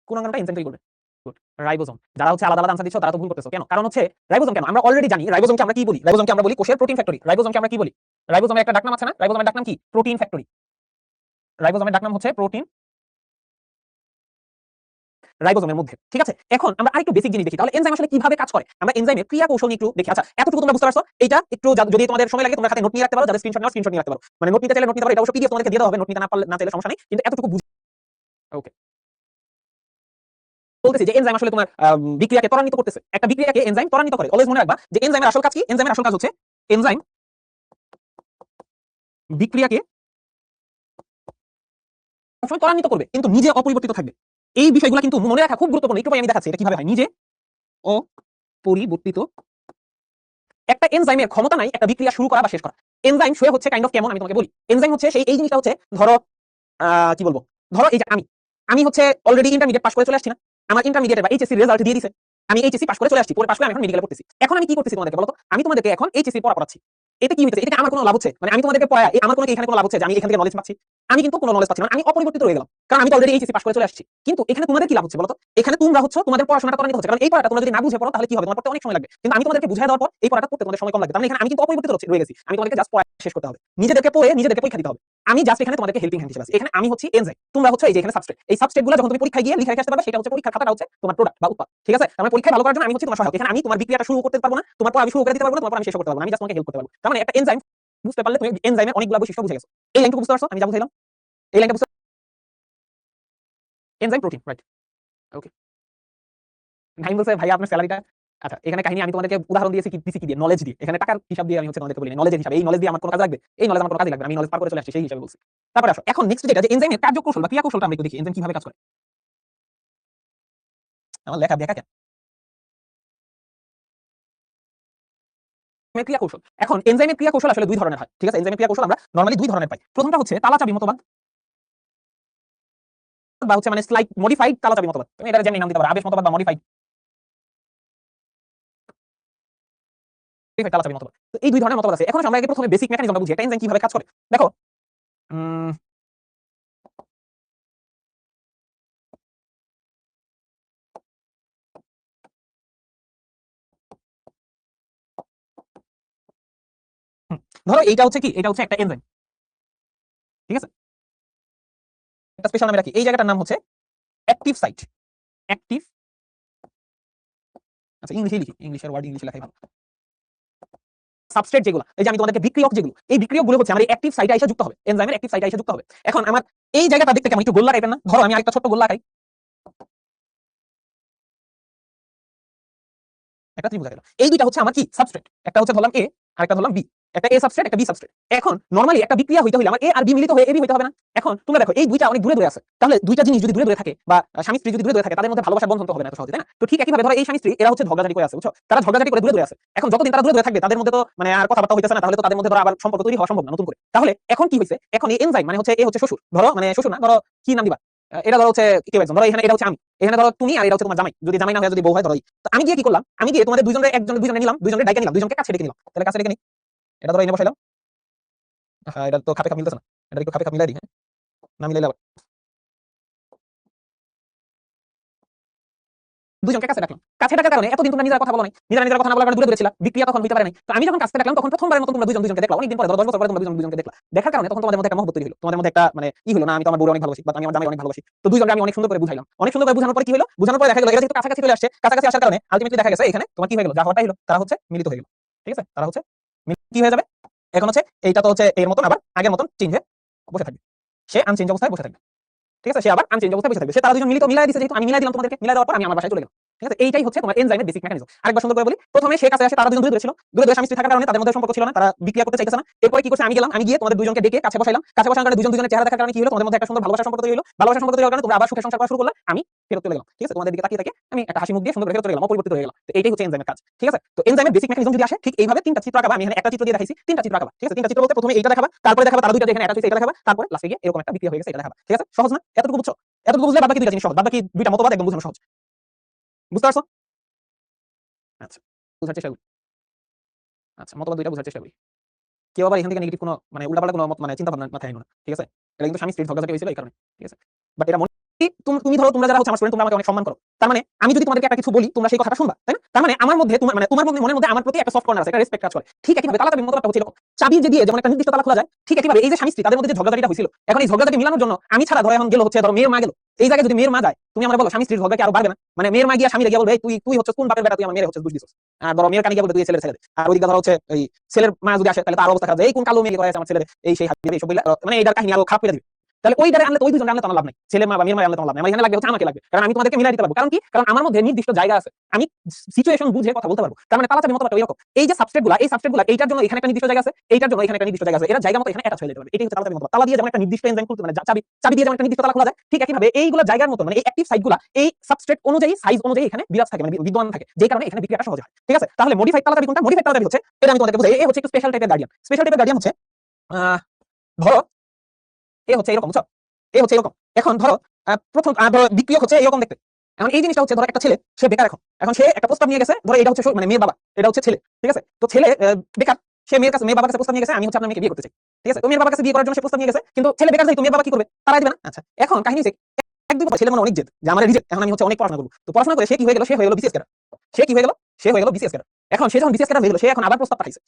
কোন অঙ্গাণুটা এনজাইম তৈরি করবে? Good, ribosome. যারা হচ্ছে আলাদা আলাদা আনসার দিচ্ছ তারা তো ভুল করতেছো। কেন? কারণ হচ্ছে রাইবোজোম কেন? আমরা অলরেডি জানি রাইবোজোমকে আমরা কি বলি? রাইবোজোমকে আমরা বলি কোষের প্রোটিন ফ্যাক্টরি। রাইবোজোমকে আমরা কি বলি? রাইবোজোমের একটা ডাকনাম আছে না? রাইবোজোমের ডাকনাম কি? Protein factory. রাইবোজোমের ডাকনাম হচ্ছে প্রোটিন রাইবোজোমের মধ্যে। ঠিক আছে? এখন আমরা আরেকটু বেসিক জিনিস দেখি। তাহলে এনজাইম আসলে কিভাবে কাজ করে? আমরা এনজাইমের ক্রিয়া কৌশল নিয়ে একটু দেখি। আচ্ছা, এতটুকু তোমরা বুঝতে পারছো? এইটা একটু যদি তোমাদের সময় লাগে তোমরা খাতে নোট নিয়ে রাখতে পারো, যাদের স্ক্রিনশট নাও স্ক্রিনশট নিয়ে রাখতে পারো। মানে নোট নিতে চাইলে নোট নিতে পারো, এটা অবশ্য পিডিএফ তোমাদেরকে দিয়ে দেওয়া হবে, নোট নিতে না চাইলে সমস্যা নেই। কিন্তু এতটুকু বলতেছি যে এনজাইম আসলে তোমার বিক্রিয়াকে ত্বরান্বিত করতেছে। একটা বিক্রিয়াকে এনজাইম ত্বরান্বিত করে। অলওয়েজ মনে রাখবা যে এনজাইমের আসল কাজ কি? এনজাইমের আসল কাজ হচ্ছে এনজাইম বিক্রিয়াকে সবসময় ত্বরান্বিত করবে, কিন্তু নিজে অপরিবর্তিত থাকবে। এই বিষয়গুলো কিন্তু মনে রাখা খুব গুরুত্বপূর্ণ। একটু পরে আমি দেখাচ্ছি এটা কিভাবে হয়। নিজে অপরিবর্তিত একটা এনজাইমের ক্ষমতা নাই একটা বিক্রিয়া শুরু করা বা শেষ করা। এনজাইম সে হচ্ছে কাইন্ড অফ কেমন আমি তোমাকে বলি। এনজাইম হচ্ছে সেই এই জিনিসটা হচ্ছে ধরো কি বলবো? ধরো এই যে আমি হচ্ছে অলরেডি ইন্টারমিডিয়েট পাস করে চলে আসছি না? আমার ইন্টারমিডিয়েট বা এইচএসসি রেজাল্ট দিয়ে দিছে। আমি এইচএসসি পাস করে চলে আসছি। পরে পাস করে আমি এখন মেডিকেলে পড়তেছি। এখন আমি কি করতেছি তোমাদেরকে বলো তো? আমি তোমাদেরকে এখন এইচএসসি পড়া পড়াচ্ছি। এতে কি হইছে? এটা আমার কোনো লাভ হচ্ছে? মানে আমি তোমাদেরকে পড়ায় আমার কোনো এখানে কোনো লাভ হচ্ছে যে আমি এখান থেকে নলেজ পাচ্ছি? আমি কিন্তু কোনো নলেজ পাচ্ছি না। আমি অপরিবর্তিত রয়ে গেলাম। কারণ আমি তো অলরেডি এইচএসসি পাস করে চলে আসছি। কিন্তু এখানে তোমাদের কি লাভ হচ্ছে বলো তো? এখানে তোমরা হচ্ছে তোমাদের পড়াশোনাটা ত্বরান্বিত হচ্ছে। কারণ এই পড়াটা তোমরা যদি না বুঝে পড়ো তাহলে কি হবে? তোমার পড়তে অনেক সময় লাগবে। কিন্তু আমি তোমাদেরকে বুঝায় দেওয়ার পর এই পড়াটা পড়তে তোমাদের সময় কম লাগবে। তার মানে এখানে আমি কিন্তু অপরিবর্তিত রয়ে গেছি। আমি তোমাদেরকে জাস্ট পড়া শেষ করতে হবে। নিজেদেরকে পড়ে নিজেদেরকে পরীক্ষা দিতে হবে। আমি জাস্ট এখানে তোমাদেরকে হেল্পিং হ্যান্ড হিসেবে আছি। এখানে আমি হচ্ছি এনজাইম, তোমরা হচ্ছে এই যে এখানে সাবস্ট্রেট। এই সাবস্ট্রেটগুলো যখন তুমি পরীক্ষায় গিয়ে লিখে রেখে আসতে পারবে, সেটা হচ্ছে পরীক্ষার খাতাটা হচ্ছে তোমার প্রোডাক্ট বা উৎপাদ। ঠিক আছে? তার মানে পরীক্ষায় ভালো করার জন্য আমি হচ্ছি তোমার সহায়ক। এখানে আমি তোমার বিক্রিয়াটা শুরু করতে পারবো না, তোমার পর আমি শুরু করে দিতে পারবো না, তোমার পর আমি শেষ করতে পারবো না। আমি জাস্ট তোমাকে হেল্প করতে পারবো। তার মানে একটা এনজাইম বুঝতে পারলে তুমি এনজাইমের অনেকগুলো বৈশিষ্ট্য বুঝে গেছো। এই লাইনটুকু বুঝতে পারছো? আমি যা বুঝাইলাম এই লাইনটা বুঝতে এনজাইম প্রোটিন রাইট। ওকে, নাইম বলছে ভাই আপনার স্যালারিটা। আচ্ছা, এখানে কাহিনী আমি তোমাদেরকে উদাহরণ দিয়েছি কি দিয়ে? নলেজ দিয়ে। এখানে টাকার হিসাব দিয়ে আমি হচ্ছে তোমাদেরকে বলি নলেজের হিসাব। এই নলেজ দিয়ে আমার কোনো কাজে লাগবে? এই নলেজ আমার কোনো কাজে লাগবে না। আমি নলেজ পার করে চলে আসছি সেই হিসাবে বলছি। তারপরে আসো এখন নেক্সট যেটা যে এনজাইমের কার্যকৌশল বা ক্রিয়া কৌশলটা আমরা একটু দেখি। এনজাইম কিভাবে কাজ করে? আমার লেখা দেখা কেন? ক্রিয়া কৌশল। এখন এনজাইমের ক্রিয়া কৌশল আসলে দুই ধরনের হয়। ঠিক আছে? এনজাইমের ক্রিয়া কৌশল আমরা নরমালি দুই ধরনের পাই। প্রথমটা হচ্ছে তালাচাবি মতবাদ বা হচ্ছে মানে স্লাইট মডিফাইড তালাচাবি মতবাদ। তুমি এটা যেমনি নাম দিতে পারো, আবেশ মতবাদ বা মডিফাইড তালাচাবি মতবাদ। তো এই দুই ধরনের মতবাদ আছে। এখন আমরা আগে প্রথমে বেসিক মেকানিজমটা বুঝি। একটা এনজাইম কিভাবে কাজ করে। দেখো ধরো এইটা হচ্ছে কি? এটা হচ্ছে একটা এনজাইম। ঠিক আছে? একটা স্পেশাল নামে রাখি। এই জায়গাটার নাম হচ্ছে অ্যাক্টিভ সাইট। অ্যাক্টিভ, আচ্ছা ইংলিশে লিখি। ইংলিশের ওয়ার্ড ইংলিশে লেখাই ভালো। সাবস্ট্রেট যেগুলো, এই যে আমি তোমাদেরকে বিক্রিয়ক যেগুলো, এই বিক্রিয়কগুলো হচ্ছে আমার এই অ্যাক্টিভ সাইটে এসে যুক্ত হবে। এনজাইমের অ্যাক্টিভ সাইটে এসে যুক্ত হবে। এখন আমার এই জায়গাটা দেখতে কেমন? একটু গোল্লা টাইপের না? ধরো আমি আরেকটা ছোট্ট গোল্লা আঁকাই। একটা ত্রিভুজ আঁকাইলাম। এই দুইটা হচ্ছে আমার কি? সাবস্ট্রেট। একটা হচ্ছে ধরলাম এ আর একটা ধরলাম বি। একটা এ সাবস্ট্রেট, একটা বি সাবস্ট্রেট। এখন নরমালি একটা বিক্রিয়া হইতে হলে আমার এ আর বি মিলিত হয়ে এবি হইতে হবে না? এখন তোমরা দেখো এই দুইটা অনেক দূরে দূরে আছে। তাহলে দুইটা জিনিস যদি দূরে দূরে থাকে বা স্বামী স্ত্রী যদি দূরে দূরে থাকে, তাদের মধ্যে ভালোবাসার বন্ধন তো হবে না এত সহজে, তাই না? তো ঠিক একইভাবে ধরো এই স্বামী স্ত্রী এরা হচ্ছে ঝগড়াঝাটি করে আছে, বুঝছো? তারা ঝগড়াঝাটি করে দূরে দূরে আছে। এখন যতদিন তারা দূরে দূরে থাকবে তাদের মধ্যে তো মানে আর কথাবার্তা হইতেছে না, তাহলে তো তাদের মধ্যে ধরো আবার সম্পর্ক তৈরি হওয়া সম্ভব না নতুন করে। তাহলে এখন কি হইছে? এখন এই এনজাইম মানে হচ্ছে এ হচ্ছে শ্বশুর, ধরো মানে শ্বশুর না, ধরো কি নাম দিবা? এটা ধরো হচ্ছে কেউ একজন, ধরো এখানে এটা হচ্ছে আমি, এখানে ধরো তুমি, আর এটা হচ্ছে তোমার জামাই। যদি জামাই না হয় যদি বউ হয় ধরো। তো আমি গিয়ে কি করলাম? আমি গিয়ে তোমাদের দুইজনের দুইজনে নিলাম, দুইজনের ডাইকা নিলাম, দুইজনকে কাছে ডেকে নিলাম। তাহলে কাছে ডেকে নি, এটা ধরো এনে বসাইলাম। হ্যাঁ, এটা তো খাপে খাপ মিলতেছে না। এটা একটু খাপে খাপ মিলাই দিই, হ্যাঁ, না মিলাইলে আবার দুজনকে কাছে রাখলাম। কাছে রাখার কারণে এতদিন তোমরা নিজেরা কথা বলো নাই, নিজেরা কথা না বলার কারণে দূরে দূরে ছিলা, বিক্রিয়া তখন হইতে পারে নাই। তো আমি যখন কাছে রাখলাম তখন প্রথমবারের মতো তোমরা দুজনকে দেখলা, অনেকদিন পরে, ধরো 10 বছর পরে তোমরা দুজনকে দেখলা। দেখার কারণে তখন তোমাদের মধ্যে একটা মহব্বত তৈরি হলো, তোমাদের মধ্যে একটা মানে হলো না, আমি তো আমার বউরে অনেক ভালোবাসি বা আমি আমার জামাই অনেক ভালোবাসি। তো দুজনকে আমি অনেক সুন্দর করে বুঝাইলাম, অনেক সুন্দর করে বুঝানোর পরে কি হলো, বুঝানোর পরে দেখা গেল এরা যেহেতু কাছাকাছি চলে আসছে, কাছাকাছি আসার কারণে আলটিমেটলি দেখা গেছে এখানে তোমার কি হয়ে গেল, যা হওয়াটাই হলো, তারা হচ্ছে মিলিত হয়ে গেল। ঠিক আছে, তারা হচ্ছে কি হয়ে যাবে, এখন হচ্ছে এইটা তো হচ্ছে এর মতন আবার আগের মতন চেঞ্জ হয়ে বসে থাকবে, সে আনচেঞ্জ অবস্থায় বসে থাকবে। ঠিক আছে, সে আবার আনচেঞ্জ অবস্থায় বসে থাকবে, সে তারা দুজন মিলিত মিলাই দিয়েছে, যেহেতু আমি মিলাই দিলাম তোমাদেরকে, মিলাই দেওয়ার পর আমি আমার বাসায় চলে গেলাম। ঠিক আছে, এইটাই হচ্ছে তোমার এনজাইমের বেসিক মেকানিজম। আরেকবার সুন্দর করে বলি, প্রথমে সে কাছে আসে, তারা দুজন দূরে দূরে ছিল, দূরে দূরে স্বামী স্ত্রী থাকার কারণে তাদের মধ্যে সম্পর্ক ছিল না, তারা বিক্রিয়া করতে চাইতেছে না। এরপরে কি করছে, আমি গেলাম, আমি গিয়ে তোমাদের দুজনকে ডেকে কাছে বসাইলাম, কাছে বসানোর কারণে দুজন দুজনের চেহারা দেখার কারণে কি হলো, তোমাদের মধ্যে একটা সুন্দর ভালোবাসার সম্পর্ক তৈরি হলো, ভালোবাসার সম্পর্ক তৈরি হওয়ার কারণে তোমরা আবার সুখে সংসার করা শুরু করলে, আমি ফেরত চলে গেলাম। ঠিক আছে, তোমাদের দিকে তাকিয়ে তাকিয়ে আমি একটা হাসি মুখ দিয়ে সুন্দর করে ফেরত চলে গেলাম, অপরিবর্তিত হয়ে গেলাম। তো এইটাই হচ্ছে এনজাইমের কাজ। ঠিক আছে, তো এনজাইমের বেসিক মেকানিজম যদি আসে ঠিক এইভাবে তিনটা চিত্র আঁকাবা, আমি এখানে একটা চিত্র দিয়ে দেখাইছি, তিনটা চিত্র আঁকাবা। ঠিক আছে, তিনটা চিত্র বলতে প্রথমে এইটা দেখাবা, তারপরে দেখাবা তারা দুইটা যেখানে অ্যাটাচ হইছে এটা দেখাবা, তারপরে লাস্টে গিয়ে এরকম একটা বিক্রিয়া হয়ে গেছে এটা দেখাবা। ঠিক আছে, সহজ না? এতটুকু বুঝছো? এতটুকু বুঝলে বাকি দুইটা জিনিস সহজ, বাকি দুইটা মতবাদ একদম বুঝানো সহজ। বুঝতে পারছো? আচ্ছা, বুঝার চেষ্টা করি। আচ্ছা, মতবাদ দুইটা বুঝার চেষ্টা করি। কেউ আবার এখান থেকে নেগেটিভ কোনো মানে উল্টাপাল্টা কোনো মানে চিন্তা ভাবনা মাথায় আনো না। ঠিক আছে, এটা কিন্তু স্বামী স্ত্রীর ঝগড়াঝাটি হয়েছিল এই কারণে। ঠিক আছে, বাট এটা মনে তুমি ধরো তোমরা যারা হচ্ছে আমার স্টুডেন্ট, তোমরা আমাকে অনেক সম্মান করো, তার মানে আমি যদি তোমাদেরকে একটা কিছু বলি তোমরা সেই কথাটা শুনবা, তাই না? তার মানে আমার মধ্যে তোমার মধ্যে মনের মধ্যে আমার প্রতি একটা সফট কর্নার আছে, একটা রেসপেক্ট কাজ করে। ঠিক একইভাবে তালা চাবির মতবাদটা হচ্ছে এরকম, চাবি যে দিয়ে যেমন একটা নির্দিষ্ট তালা খোলা যায়, ঠিক একইভাবে এই যে স্বামী স্ত্রী তাদের মধ্যে যে ঝগড়াঝাটিটা হয়েছিল, এখন এই ঝগড়াঝাটি মিলানোর জন্য আমি ছাড়া ধরো এখন গেল হচ্ছে ধরো মেয়ের মা গেল, এই জায়গায় যদি মেয়ের মা যায়, তুমি আমার বলো স্বামী স্ত্রীর ঝগড়া কি আরো বাড়বে না? মানে মেয়ের মা গিয়া স্বামীরে গিয়ে বলবে তুই তুই হচ্ছে কোন বাপের বেটা, তুই আমার মেয়ের হচ্ছে দোষ দিছিস। আর ধরো মেয়ের কানে গিয়ে বলবে তুই ছেলের ছেলে, আর ওইদিকে ধরো হচ্ছে এই ছেলের মা যদি আসে তাহলে তার অবস্থা খারাপ, এই কোন কালো মেয়ে করে আছে আমার ছেলের, এই সেই হাত দিয়ে এইসব বলে মানে এইটার কাহিনী আরো খারাপ করে দিবে। তাহলে ওই দ্বারা আনলে তো ওই দুজন আনলে তো আমার লাভ নাই, ছেলে মা বা মেয়ের মা আনলে তো আমার লাভ নাই, আমার এখানে লাগবে হচ্ছে আমাকে লাগবে, কারণ আমি তোমাদেরকে মিলাই দিতে পারবো। কারণ কি, কারণ আমার মধ্যে নির্দিষ্ট জায়গা আছে, আমি সিচুয়েশন বুঝে কথা বলতে পারবো। তার মানে তালাচাবি মতবাদটা এরকম, এই যে সাবস্ট্রেটগুলো, এই সাবস্ট্রেটগুলো এইটার জন্য এখানে একটা নির্দিষ্ট জায়গা আছে, এইটার জন্য এখানে একটা নির্দিষ্ট জায়গা আছে, এরা জায়গা মতো এখানে অ্যাটাচ হয়ে যেতে পারবে। এটাই হচ্ছে তালাচাবি মতবাদ। তালা দিয়ে যেমন একটা নির্দিষ্ট এনজাইম খুলতে মানে চাবি চাবি দিয়ে যেমন একটা নির্দিষ্ট তালা খোলা যায়, ঠিক একইভাবে এইগুলো জায়গার মতো মানে এই অ্যাক্টিভ সাইটগুলো এই সাবস্ট্রেট অনুযায়ী সাইজ অনুযায়ী এখানে বিরাজ থাকে, মানে বিদ্যমান থাকে, যে কারণে এখানে বিক্রিয়াটা সহজ হয়। ঠিক আছে, তাহলে মডিফাইড তালাচাবি কোনটা? মডিফাইড তালাচাবি হচ্ছে, এটা আমি তোমাদেরকে বুঝাই, এই হচ্ছে একটু স্পেশাল টাইপের গার্ডিয়ান। স্পেশাল টাইপের গার্ডিয়ান হচ্ছে ধরো এ হচ্ছে এরকম, বুঝছো, এ হচ্ছে এরকম। এখন ধরো প্রথম ধরো বিক্রিয়ক হচ্ছে এরকম দেখতে। এখন এই জিনিসটা হচ্ছে ধরো একটা ছেলে, সে বেকার, এখন সে একটা প্রস্তাব নিয়ে গেছে, ধরো এটা হচ্ছে মানে মেয়ের বাবা, এটা হচ্ছে ছেলে। ঠিক আছে, তো ছেলে বেকার, সে মেয়ের কাছে, মেয়ের বাবার কাছে প্রস্তাব নিয়ে গেছে, আমি হচ্ছে আপনার মেয়েকে বিয়ে করতে চাই। ঠিক আছে, তো মেয়ের বাবার কাছে বিয়ে করার জন্য সে প্রস্তাব নিয়ে গেছে, কিন্তু ছেলে বেকার, যেহেতু মেয়ের বাবা কি করবে, তারা দিবে না। আচ্ছা, এখন কাহিনী হচ্ছে এক দুই বছর ছেলে মনে অনেক জেদ যে আমার রিজেক্ট, এখন আমি হচ্ছে অনেক পড়াশোনা করবো। তো পড়াশোনা করে সে কি হয়ে গেল, সে হয়ে গেল বিসিএস ক্যাডার। সে কি হয়ে গেল, সে হয়ে গেল বিসিএস ক্যাডার। এখন সে যখন বিসিএস ক্যাডার হয়ে গেল, সে এখন আবার প্রস্তাব পাঠাইছে।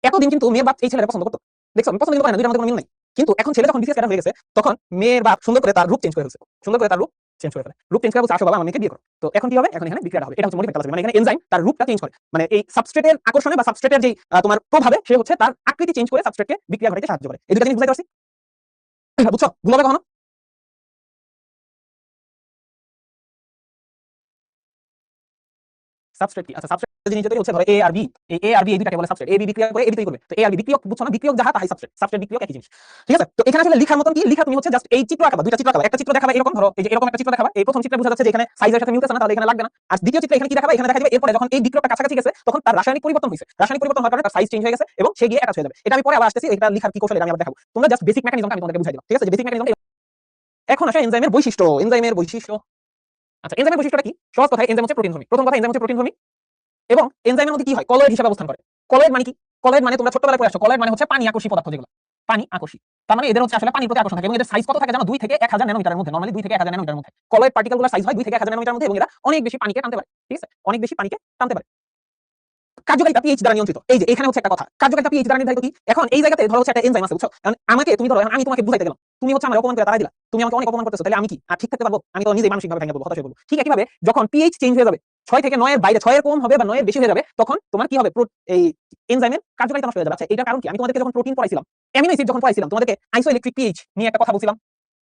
এতদিন কিন্তু মেয়ের বাপ এই ছেলেটা পছন্দ করতো, দেখছো, আমি পছন্দ কিন্তু করে না, দুইটার মধ্যে কোনো মিল নাই। কিন্তু এখন ছেলে যখন বিসিএস ক্যাডার হয়ে গেছে, তখন মেয়ের বাপ সুন্দর করে তার রূপ চেঞ্জ করে ফেলছে, সুন্দর করে তার রূপ চেঞ্জ করে ফেলে, রূপ চেঞ্জ করে বলছে আসো বাবা আমার মেয়েকে বিয়ে করো। তো এখন কি হবে, এখন এখানে বিক্রিয়া হবে, এটা হচ্ছে মডিফাইড তালাচাবি, মানে এখানে এনজাইম তার রূপটা চেঞ্জ করে, মানে এই সাবস্ট্রেটের আকর্ষণে বা সাবস্ট্রেটের যে তোমার প্রভাবে সে হচ্ছে তার আকৃতি চেঞ্জ করে সাবস্ট্রেটকে বিক্রিয়া ঘটাতে সাহায্য করে। এই দুটো জিনিস বুঝাইতে পারছি? বুঝছো, ভুল হবে কখনো? সাবস্ট্রেট কি? আচ্ছা, সাবস্ট্রেট জিনিস যেটা হচ্ছে ধরো এ আর বি, এই এ আর বি এই দুটাকে বলে সাবস্ট্রেট। এ বি বিক্রিয়া করে এ বি তৈরি করবে, তো এ আর বি বিক্রিয়ক, বুঝছো না? বিক্রিয়ক যাহা তাহাই সাবস্ট্রেট, সাবস্ট্রেট বিক্রিয়ক একই জিনিস। ঠিক আছে, তো এখানে আসলে লেখার মতন কি, লেখা তুমি হচ্ছে জাস্ট এই চিত্র আঁকাবা, দুইটা চিত্র আঁকাবা, একটা চিত্র দেখাবা এরকম, ধরো এই যে এরকম একটা চিত্র দেখাবা, এই প্রথম চিত্রে বোঝা যাচ্ছে যে এখানে সাইজের সাথে মিলতেছে না, তাহলে এখানে লাগবে না। আর দ্বিতীয় চিত্রে এখানে কি দেখাবা, এখানে দেখা যাবে এরপরে যখন এই বিক্রিয়কটা কাছাকাছি গেছে তখন তার রাসায়নিক পরিবর্তন হয়েছে, রাসায়নিক পরিবর্তন হওয়ার কারণে তার সাইজ চেঞ্জ হয়ে গেছে এবং সে গিয়ে অ্যাটাচ হয়ে যাবে। এটা আমি পরে আবার আসতেছি, এটা লেখার কি কৌশল এটা আমি আবার দেখাবো। তোমরা জাস্ট বেসিক মেকানিজমটা আমি তোমাদেরকে বুঝাই দিলাম। ঠিক আছে, যে বেসিক মেকানিজমটা। এখন আসে এনজাইমের বৈশিষ্ট্য, এনজাইমের বৈশিষ্ট্য। আচ্ছা, এনজাইমের বৈশিষ্ট্যটা কি? সহজ কথায় এনজাইম হচ্ছে প্রোটিনধর্মী। প্রথম কথা, এনজাইম হচ্ছে প্রোটিনধর্মী এবং এনজাইমের মধ্যে কি হয়, কলয়েড হিসেবে অবস্থান করে। কলয়েড মানে কি? কলয়েড মানে তোমরা ছোটবেলায় পড়ে আসছো, কলয়েড মানে হচ্ছে পানি আকর্ষী পদার্থ, যেগুলো পানি আকর্ষী। তার মানে এদের হচ্ছে আসলে পানির প্রতি আকর্ষণ থাকে এবং এদের সাইজ কত থাকে জানো? 2 থেকে 1000 ন্যানোমিটারের মধ্যে, নরমালি 2 থেকে 1000 ন্যানোমিটারের মধ্যে কলয়েড পার্টিকেলগুলোর সাইজ হয় 2 থেকে 1000 ন্যানোমিটারের মধ্যে এবং এরা অনেক বেশি পানিকে টানতে পারে। ঠিক আছে, অনেক বেশি পানিকে টানতে পারে। কার্যকারিতা পিএইচ দ্বারা নিয়ন্ত্রিত। এই যে এখানে হচ্ছে একটা কথা, কার্যকারিতা পিএইচ দ্বারা নির্ধারিত কি? এখন এই জায়গাতে ধরো হচ্ছে একটা এনজাইম আছে, বুঝছো? এখন আমাকে তুমি ধরো, আমি তোমাকে বুঝাইতে গেলাম, তুমি হচ্ছে আমার অপমান করে তাড়াই দিলা, তুমি আমাকে অনেক অপমান করতেছো, তাহলে আমি কি আর ঠিক থাকতে পারবো? আমি তো নিজেই মানসিকভাবে ভেঙে পড়বো, হতাশ হয়ে পড়বো। ঠিক একইভাবে যখন পিএইচ চেঞ্জ হয়ে যাবে, 6 থেকে 9 এর বাইরে, 6 এর কম হবে বা 9 এর বেশি হয়ে যাবে, তখন তোমার কি হবে, এই এনজাইমের কার্যকারিতা নষ্ট হয়ে যাবে। আচ্ছা, এটার কারণ কি? আমি তোমাদেরকে যখন প্রোটিন পড়াইছিলাম, অ্যামিনো অ্যাসিড যখন পড়াইছিলাম, তোমাদেরকে আইসো ইলেকট্রিক পিএইচ নিয়ে একটা কথা বলছিলাম,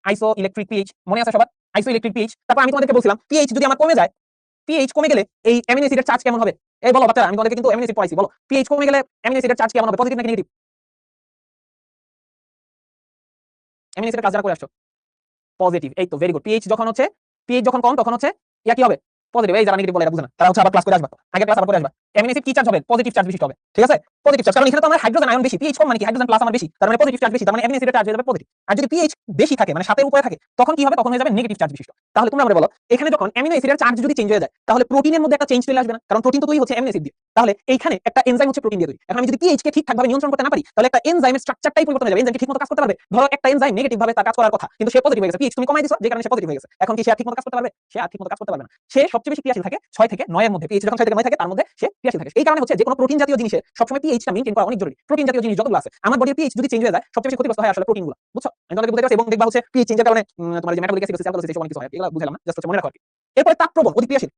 আইসো ইলেকট্রিক পিএইচ মনে আছে সবার? আইসো ইলেকট্রিক পিএইচ। তারপর আমি তোমাদেরকে বলছিলাম পিএইচ যদি আমার কমে যায়, পিএইচ কমে গেলে এই অ্যামিনো অ্যাসিডের চার্জ কেমন হবে? এই বলো বাচ্চারা, আমি তোমাদেরকে কিন্তু অ্যামিনো অ্যাসিড পড়াইছি, বলো পিএইচ কমে গেলে অ্যামিনো অ্যাসিডের চার্জ কেমন হবে, পজিটিভ নাকি নেগেটিভ? অ্যামিনো অ্যাসিডের কাজ যারা করে আসছো, পজিটিভ। এই তো ভেরি গুড। পিএইচ যখন হচ্ছে, পিএইচ যখন কম তখন হচ্ছে ইয়া কি হবে, পজিটিভ। এই যারা নেগেটিভ বলে এরা বুঝে না, তারা হচ্ছে আবার ক্লাস করে আসবা, আগের ক্লাস আবার করে আসবা। অ্যামিনো অ্যাসিড কি চার্জ হবে? পজিটিভ চার্জ বিশিষ্ট হবে, ঠিক আছে? পজিটিভ চার্জ, কারণ এখানে তো আমার হাইড্রোজেন আয়ন বেশি, পিএইচ কম মানে কি হাইড্রোজেন প্লাস আমার বেশি, তার মানে পজিটিভ চার্জ বেশি, তার মানে অ্যামিনো অ্যাসিডের চার্জ হয়ে যাবে পজিটিভ। আর যদি পিএইচ বেশি থাকে মানে 7 এর উপরে থাকে তখন কি হবে? তখন হয়ে যাবে নেগেটিভ চার্জ বিশিষ্ট। তাহলে তোমরা আমাকে বলো এখানে যখন অ্যামিনো অ্যাসিডের চার্জ যদি চেঞ্জ হয়ে যায় তাহলে প্রোটিনের মধ্যে একটা চেঞ্জ চলে আসবে না? কারণ প্রোটিন তো তৈরি হচ্ছে অ্যামিনো অ্যাসিড দিয়ে। তাহলে এইখানে একটা এনজাইম হচ্ছে প্রোটিন দিয়ে তৈরি। এখন আমি যদি পিএইচ কে ঠিকঠাকভাবে নিয়ন্ত্রণ করতে না পারি তাহলে একটা এনজাইমের স্ট্রাকচারটাই পরিবর্তন হয়ে যাবে। এনজাইম কি ঠিকমতো কাজ করতে পারবে? ধরো একটা এনজাইম নেগেটিভ ভাবে তার কাজ করার কথা কিন্তু সে পজিটিভ হয়ে গেছে, পিএইচ তুমি কমাই দিছো যে কারণে সে পজিটিভ হয়ে গেছে। এখন কি সে আর ঠিকমতো কাজ করতে পারবে? সে আর ঠিকমতো কাজ করতে পারবে না। সে সবচেয়ে বেশি ক্রিয়াশীল থাকে 6 থেকে 9 এর মধ্যে, পিএইচ যখন 6 থেকে 9 থাকে তার মধ্যে সে ক্রিয়াশীল থাকে। এই কারণে হচ্ছে যে কোনো প্রোটিন জাতীয় জিনিসের সবসময় পিএইচটা মেইনটেইন করা অনেক জরুরি। প্রোটিন জাতীয় জিনিস যতগুলো আছে আমার বডির পিএইচ যদি চেঞ্জ হয়ে যায় সবচেয়ে বেশি ক্ষতিগ্রস্ত হয় আসলে প্রোটিনগুলো, বুঝছো? আমি তোমাদেরকে বলতে চাচ্ছি এবং দেখবা হচ্ছে পিএইচ চেঞ্জের কারণে তোমার যে মেটাবলিক অ্যাসিড সেলগুলো অনেক কিছু হয়, এগুলো বুঝালাম না, জাস্ট হচ্ছে মনে রাখো আর কি। এরপর তাপপ্রবণ অতি ক্রিয়াশীল,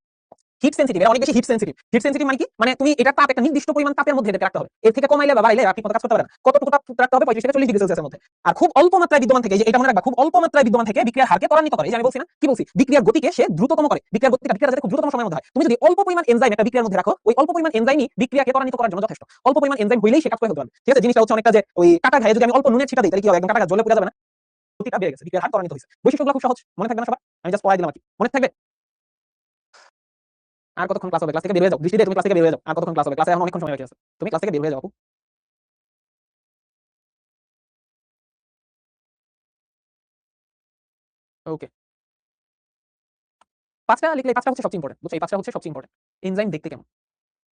হিট সেনসিটিভ, অনেক বেশি হিট সেনসিটিভ। হিট সেনসিটিভ মানে কি? মানে তুমি এটা তাপ একটা নির্দিষ্ট পরিমাণ তাপের মধ্যে এটাকে রাখতে হবে, এর থেকে কমাইলে বা বাড়াইলে আপনি কোনো কাজ করতে পারবেন না। কতটুকু তাপ রাখতে হবে? 35 থেকে 40 ডিগ্রি সেলসিয়াসের মধ্যে। আর খুব অল্প মাত্রায় বিদ্যমান থেকে, যে এটা মনে রাখবা, খুব অল্প মাত্রায় বিদ্যমান থেকে বিক্রিয়ার হারকে ত্বরান্বিত করে। এই যে আমি বলছি না, কি বলছি, বিক্রিয়ার গতিকে সে দ্রুততম করে, বিক্রিয়ার গতিটা বিক্রিয়া যাতে খুব দ্রুততম সময়ের মধ্যে হয়। তুমি যদি অল্প পরিমাণ এনজাইম একটা বিক্রিয়ার মধ্যে রাখো, ওই অল্প পরিমাণ এনজাইমই বিক্রিয়াকে ত্বরান্বিত করার জন্য যথেষ্ট। অল্প পরিমাণ এনজাইম হইলেই সে কাজ করে ফেলতে পারবে, ঠিক আছে? জিনিসটা হচ্ছে অনেকটা যে ওই কাটা ঘায়ে যদি আমি অল্প নুনের ছিটা দিই তাহলে কি হবে? একদম কাটা ঘা জ্বলে পুড়ে যাবে না? গতিটা বেড়ে গেছে, বিক্রিয়ার হার ত্বরান্বিত হয়েছে। বৈশিষ্ট্যগুলো খুব সহজ, মনে থাকবে না সবার? আমি জাস্ট পড়াই দিলাম আর কি, মনে থাকবে? আর কতক্ষণ ক্লাস হবে? ক্লাস থেকে বের হয়ে যাও, দৃষ্টি দিয়ে তুমি ক্লাস থেকে বের হয়ে যাও। আর কতক্ষণ ক্লাস হবে? ক্লাসে এখন অনেকক্ষণ সময় বাকি আছে, তুমি ক্লাস থেকে বের হয়ে যাও আপু। ওকে, 5টা লিখলে 5টা হচ্ছে সবচেয়ে ইম্পর্টেন্ট, বুঝছো? এই 5টা হচ্ছে সবচেয়ে ইম্পর্টেন্ট। এনজাইম দেখতে কেমন?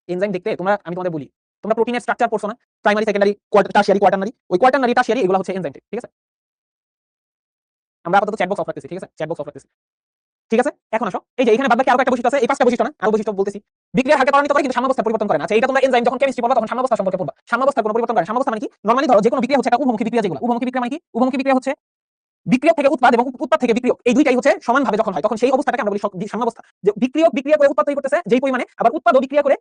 এনজাইম দেখতে তোমরা, আমি তোমাদের বলি, তোমরা প্রোটিনের স্ট্রাকচার পড়ছো না? Primary, secondary, tertiary, quaternary. ওই কোয়াটারনারি, টারশিয়ারি এগুলো হচ্ছে এনজাইম, ঠিক আছে? আমরা আপাতত চ্যাট বক্স অফ রাখতেছি, ঠিক আছে? চ্যাট বক্স অফ রাখতেছি, ঠিক আছে? এখন আসো, এই যে এখানে বাদবাকি আরো একটা বৈশিষ্ট্য আছে, এই 5টা বৈশিষ্ট্য না, আরো বৈশিষ্ট্য বলতেছি। বিক্রিয়ার হারকে ত্বরান্বিত করে কিন্তু সাম্যাবস্থা পরিবর্তন করে না। আচ্ছা, এটা তোমরা এনজাইম যখন কেমিস্ট্রি পড়বা তখন সাম্যাবস্থা সম্পর্কে পড়বা। সাম্যাবস্থার কোনো পরিবর্তন করে না। সাম্যাবস্থা মানে কি? নরমালি ধরো যে কোনো বিক্রিয়া হচ্ছে একটা উভমুখী বিক্রিয়া, যেগুলো উভমুখী বিক্রিয়া মানে কি? উভমুখী বিক্রিয়া হচ্ছে বিক্রিয়ক থেকে উৎপাদ এবং উৎপাদ থেকে বিক্রিয়ক, এই দুইটাই হচ্ছে সমানভাবে যখন হয় তখন সেই অবস্থাটাকে আমরা বলি সাম্যাবস্থা। যে বিক্রিয়ক বিক্রিয়া করে উৎপাদ তৈরি করতেছে যেই পরিমাণে, আবার উৎপাদও বিক্রিয়া করে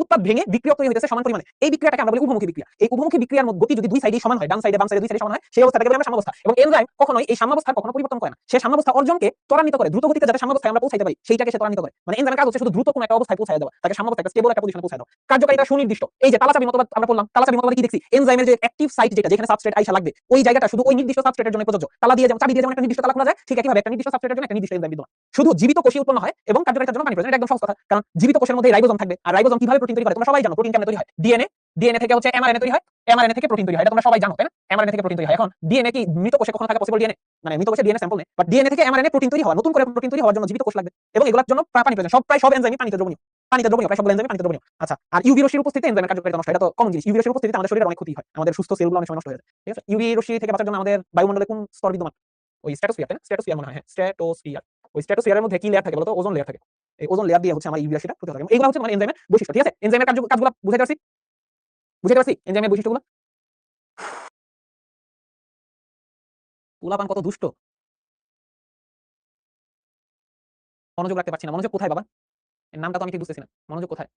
উৎপাদ ভেঙে বিক্রিয়ক তৈরি হইতেছে সমান পরিমাণে, এই বিক্রিয়াটাকে আমরা বলি উভমুখী বিক্রিয়া। এই উভমুখী বিক্রিয়ার গতি যদি দুই সাইডেই সমান হয়, ডান সাইডে বাম সাইডে দুই সাইডে সমান হয়, সেই অবস্থাটাকে বলি আমরা সাম্যাবস্থা। এবং এনজাইম কখনোই এই সাম্যাবস্থা কখনো পরিবর্তন করে না, সে সাম্যাবস্থা অর্জনকে ত্বরান্বিত করে, দ্রুত গতিতে যাতে সাম্যাবস্থায় আমরা পৌঁছাইতে পারি সেইটাকে সে ত্বরান্বিত করে। মানে এনজাইমের কাজ হচ্ছে শুধু দ্রুত কোনো একটা অবস্থায় পৌঁছায় দেওয়া, তাকে সাম্যাবস্থা একটা স্টেবল একটা পজিশনে পৌঁছায় দেওয়া। কার্যকারিতা সুনির্দিষ্ট। এই যে তালাচাবি মতবাদ আমরা পড়লাম, তালাচাবি মতবাদে কি দেখছি? এনজাইমের যে অ্যাক্টিভ সাইট, যেটা যেখানে সাবস্ট্রেট আইসা লাগবে, ওই জায়গাটা শুধু ওই নির্দিষ্ট সাবস্ট্রেটের জন্য প্রযোজ্য। তালা দিয়ে যেমন চাবি দিয়ে যেমন একটা নির্দিষ্ট তালা খোলা যায়, ঠিক একইভাবে একটা নির্দিষ্ট সাবস্ট্রেটের জন্য একটা নির্দিষ্ট এনজাইম বিদ্যমান। শুধু জীবিত কোষই উৎপন্ন হয় এবং কার্যকারিতার জন্য পানি প্রয়োজন, এটা একদম সহজ কথা। কারণ জীবিত কোষের মধ্যে রাইবোজোম থাকবে, আর রাইবোজোম কিভাবে প্রোটিন তৈরি করে তোমরা সবাই জানো। প্রোটিন কেমনে তৈরি হয়? ডিএনএ, ডিএনএ থেকে হচ্ছে এমআরএনএ তৈরি হয়, এমআরএনএ থেকে প্রোটিন তৈরি হয়, এটা তোমরা সবাই জানো, তাই না? এমআরএনএ থেকে প্রোটিন তৈরি হয়। এখন ডিএনএ কি মৃত কোষে কখনো থাকা পসিবল? ডিএনএ মানে মৃত কোষে ডিএনএ স্যাম্পল নেই, বাট ডিএনএ থেকে এমআরএনএ প্রোটিন তৈরি হওয়া, নতুন করে প্রোটিন তৈরি হওয়ার জন্য জীবিত কোষ লাগবে এবং এগুলোর জন্য পানি প্রয়োজন। প্রায় সব এনজাইমই পানিতে দ্রবণীয়, পানিতে দ্রবণীয়, প্রায় সব এনজাইমই পানিতে দ্রবণীয়। আচ্ছা, আর ইউভি রশ্মির উপস্থিতিতে এনজাইমের কার্যকারিতা নষ্ট হয়, এটা তো কমন জিনিস। ইউভি রশ্মির উপস্থিতিতে আমাদের শরীরে অনেক ক্ষতি হয়, আমাদের সুস্থ সেলগুলো অনেক সময় নষ্ট হয়ে যায়, ঠিক আছে? ইউভি রশ্মি থেকে বাঁচার জন্য আমাদের বায়ুমণ্ডলে কোন স্তর বিদ্যমান? ওই স্ট্র্যাটোস্ফিয়ার, তাই না? স্ট্র্যাটোস্ফিয়ার মনে হয়, হ্যাঁ স্ট্র্যাটোস্ফিয়ার। ওই স্ট্র্যাটোস্ফিয়ারের মধ্যে কি লেয়ার থাকে বলতো? ওজোন লেয়ার থাকে। এই ওজোন লেয়ার দিয়ে হচ্ছে আমার ইউভি রশ্মিটা প্রতিহত করে। এগুলো হচ্ছে মানে এনজাইমের বৈশিষ্ট্য, ঠিক আছে? এনজাইমের কাজগুলো বুঝাইতে পারছি? বুঝাইতে পারছি এনজাইমের বৈশিষ্ট্যগুলো? পোলাপান কত দুষ্ট, মনোযোগ রাখতে পারছি না। মনোযোগ কোথায় বাবা? এর নামটা তো আমি ঠিক বুঝতেছি না, মনোযোগ কোথায়?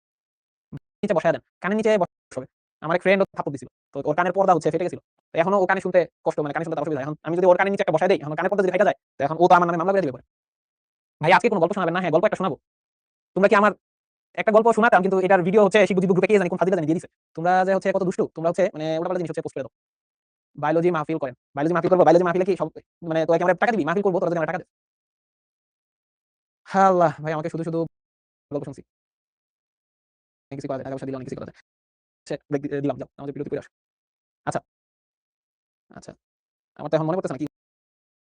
নিচে বসায় দেন, কানের নিচে বসাবে। আমার এক ফ্রেন্ড থাপ্পড় দিছিল, তো ওর কানের পর্দা হচ্ছে ফেটে গেছিল, তো এখনো ও কানে শুনতে কষ্ট, মানে কানে শুনতে তার অসুবিধা হয়। এখন আমি যদি ওর কানের নিচে একটা বসায় দেই, এখন কানের পর্দা যদি ফাইটা যায়, তো এখন ও তো আমার নামে মামলা করে দিবে পরে। ভাই আজকে কোনো গল্প শোনাবেন না? হ্যাঁ, গল্প একটা শোনাবো। তোমরা কি আমার একটা গল্প শোনাতাম, কিন্তু এটার ভিডিও হচ্ছে শিবু জিবু গ্রুপে কে জানি কোন ফাজিলা জানি দিয়ে দিছে। তোমরা যে হচ্ছে কত দুষ্টু, তোমরা হচ্ছে মানে উল্টাপাল্টা জিনিস হচ্ছে পোস্ট করে দাও। বায়োলজি মাহফিল করেন, বায়োলজি মাহফিল করবো, বায়োলজি মাহফিলে কি সব মানে তোকে আমরা টাকা দিবি? মাহফিল করবো তোরা যদি আমরা টাকা দিস। আল্লাহ ভাই, আমাকে শুধু শুধু গল্প শুনছি, অনেক কিছু করা যায়, টাকা পয়সা দিলে অনেক কিছু করা যায়। সে দিলাম, যাও আমাদের বিরতি করে আসো। আচ্ছা আচ্ছা, আমার তো এখন মনে পড়তেছে না কি,